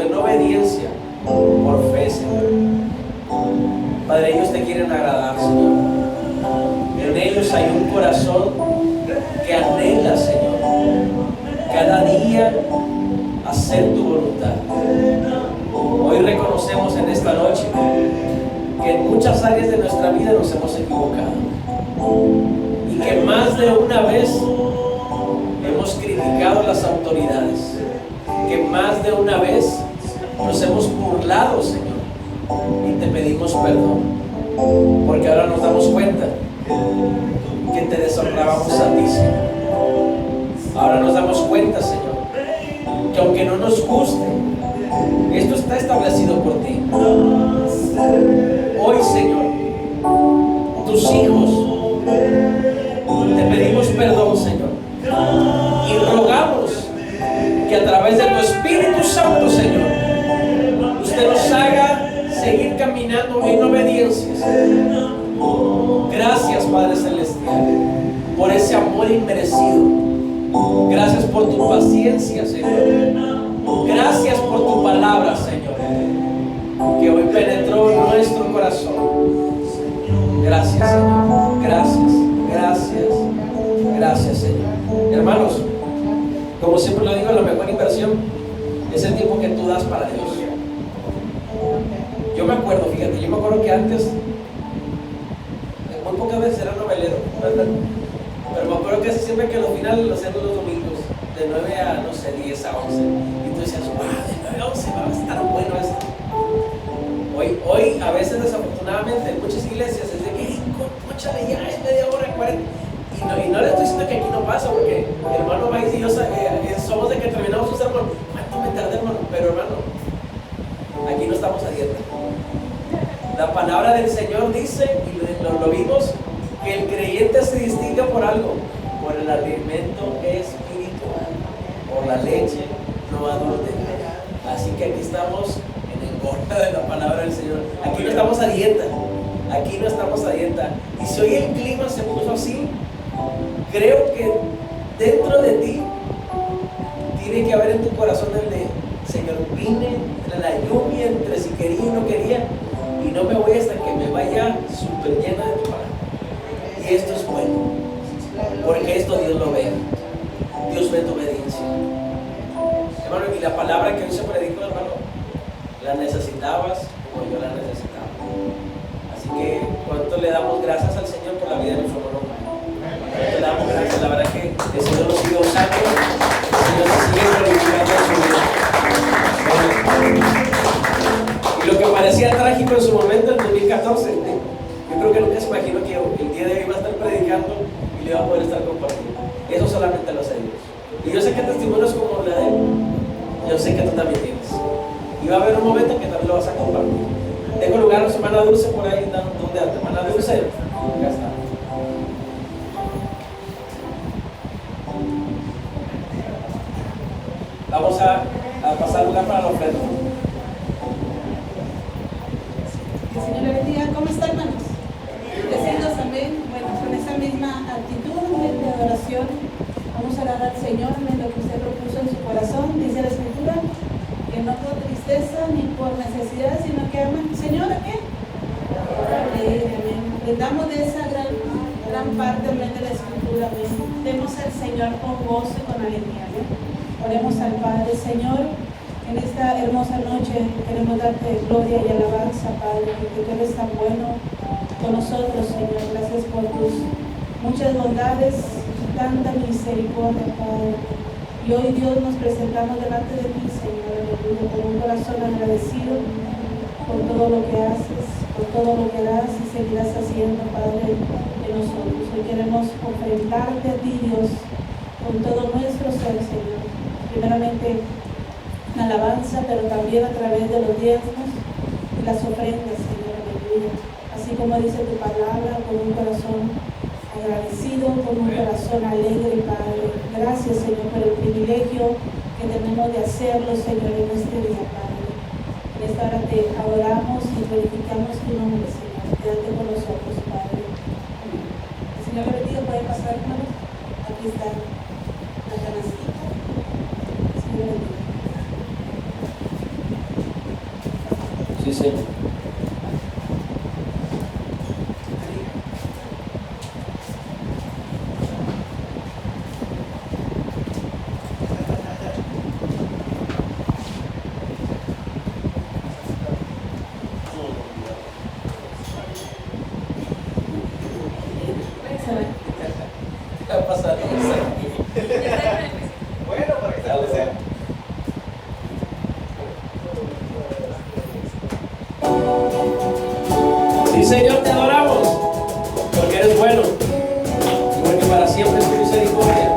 caminando en obediencia por fe, Señor. Padre, ellos te quieren agradar, Señor. En ellos hay un corazón que anhela, Señor, cada día hacer tu voluntad. Hoy reconocemos en esta noche que en muchas áreas de nuestra vida nos hemos equivocado y que más de una vez hemos criticado a las autoridades, que más de una vez nos hemos burlado, Señor, y te pedimos perdón, porque ahora nos damos cuenta que te deshonrábamos a ti, Señor. Ahora nos damos cuenta, Señor, que aunque no nos guste, esto está establecido por ti. Hoy, Señor, tus hijos, te pedimos perdón, Señor, y rogamos que a través de tu Espíritu Santo, Señor, usted nos haga seguir caminando en obediencia, Señor. Gracias, Padre Celestial, por ese amor inmerecido. Gracias por tu paciencia, Señor. Gracias por tu palabra, Señor, que hoy penetró en nuestro corazón. Gracias, Señor. Gracias, gracias, gracias, Señor. Hermanos, como siempre lo digo, la mejor inversión es el tiempo que tú das para Dios. Yo me acuerdo, fíjate, que antes, muy pocas veces era novelero, ¿verdad? Pero me acuerdo que siempre que los finales lo hacían los domingos, de 9 a, no sé, 10 a 11. Y tú decías, wow, de 9 a 11 va a estar bueno esto. Hoy a veces, desafortunadamente, en muchas iglesias es de que, cóchale, ya es media hora, 40. Y no le estoy diciendo que aquí no pasa, porque el hermano Maíz y yo somos de que terminamos un sermón. ¿Cuánto me tardé, hermano? Pero, hermano, aquí no estamos a dieta. La palabra del Señor dice, y lo vimos, que el creyente se distingue por algo, por el alimento espiritual, por la leche no adulterada. Así que aquí estamos en engorda de la palabra del Señor. Aquí no estamos a dieta. Aquí no estamos a dieta. Y si hoy el clima se puso así, creo que dentro de ti tiene que haber en tu corazón el de, Señor, vine entre la lluvia, entre si quería y no quería, y no me voy hasta que me vaya súper llena de tu palabra. Y esto es bueno, porque esto Dios lo ve. Dios ve tu obediencia. Hermano, y la palabra que hoy se predicó, hermano, la necesitabas como yo la necesitaba. Así que, ¿cuánto le damos gracias al Señor por la vida de nuestro hermano? ¿Cuánto le damos gracias? La verdad que el Señor nos sigue usando, el Señor nos sigue glorificando en su vida. Y lo que parecía trágico en su momento, en 2014, yo creo que nunca se imaginó que el día de hoy iba a estar predicando y le iba a poder estar compartiendo. Eso solamente lo sé Dios. Y yo sé que testimonios como la de él, yo sé que tú también tienes. Y va a haber un momento que también lo vas a compartir. Tengo lugar a su hermana Dulce por ahí, ¿dónde anda? Hermana Dulce, acá está. Vamos a pasar lugar para la ofrenda. Que el Señor le bendiga. ¿Cómo están, hermanos? Bendecidos, amén. Bueno, con esa misma actitud de adoración, vamos a orar al Señor en lo que usted propuso en su corazón. Dice la Escritura que no por tristeza ni por necesidad, sino que aman. Señor, ¿a qué? Amén. Brindamos de esa gran parte, amén, de la Escritura. Amén. Demos al Señor con gozo y con alegría. Amén. Oremos al Padre. Señor, en esta hermosa noche queremos darte gloria y alabanza, Padre, porque tú eres tan bueno con nosotros, Señor. Gracias por tus muchas bondades, tanta misericordia, Padre. Y hoy, Dios, nos presentamos delante de ti, Señor, aleluya, con un corazón agradecido por todo lo que haces, por todo lo que das y seguirás haciendo, Padre, de nosotros. Hoy queremos ofrendarte a ti, Dios, con todo nuestro ser, Señor. Primeramente, en alabanza, pero también a través de los diezmos y las ofrendas, Señor, aleluya. Así como dice tu palabra, con un corazón agradecido, con un corazón alegre, Padre. Gracias, Señor, por el privilegio que tenemos de hacerlo, Señor, en este día, Padre. En esta hora te adoramos y glorificamos tu nombre, Señor. Quédate con nosotros, Padre. Amén. El Señor le bendiga. ¿Puede pasar, hermanos? Aquí está la canastita. El Señor le bendiga. Sí, Señor. ¿Qué va a pasar? Bueno, para que tal sea. Sí, Señor, te adoramos, porque eres bueno, y porque para siempre es tu misericordia.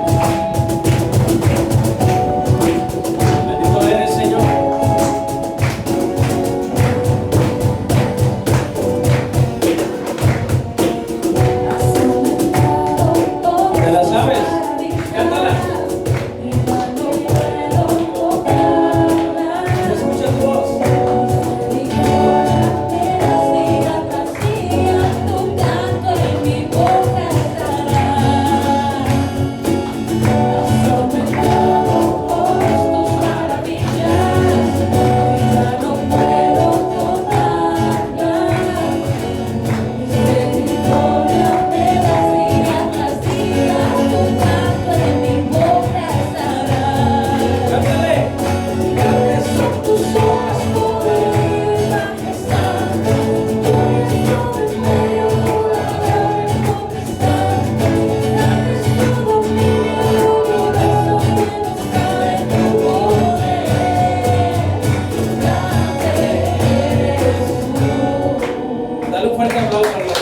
Bendito eres, Señor. ¿Te la sabes? Cántala. Escucha tu voz. Cántale. Grandes son tus obras, Dale un fuerte aplauso al Lord.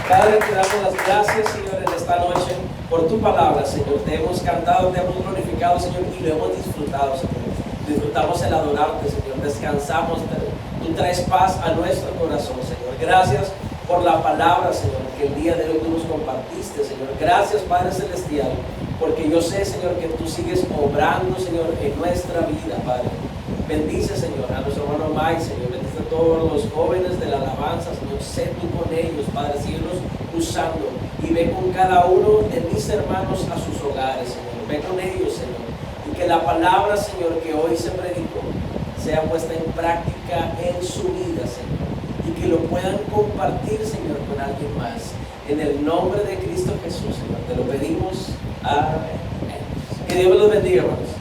Padre, te damos las gracias, Señor, en esta noche por tu palabra, Señor. Te hemos cantado, te hemos glorificado, Señor, y lo hemos disfrutado, Señor. Disfrutamos el adorarte, Señor. Descansamos. Tú traes paz a nuestro corazón, Señor. Gracias por la palabra, Señor, que el día de hoy tú nos compartiste, Señor. Gracias, Padre Celestial, porque yo sé, Señor, que tú sigues obrando, Señor, en nuestra vida, Padre. Bendice, Señor, a nuestro hermano Mike, Señor. Bendice a todos los jóvenes de la alabanza, Señor. Sé tú con ellos, Padre. Síguelos usando. Y ve con cada uno de mis hermanos a sus hogares, Señor. Ve con ellos, Señor. Y que la palabra, Señor, que hoy se predicó, sea puesta en práctica en su vida, Señor. Y que lo puedan compartir, Señor, con alguien más. En el nombre de Cristo Jesús, Señor. Te lo pedimos. Amén. Que Dios los bendiga, hermanos.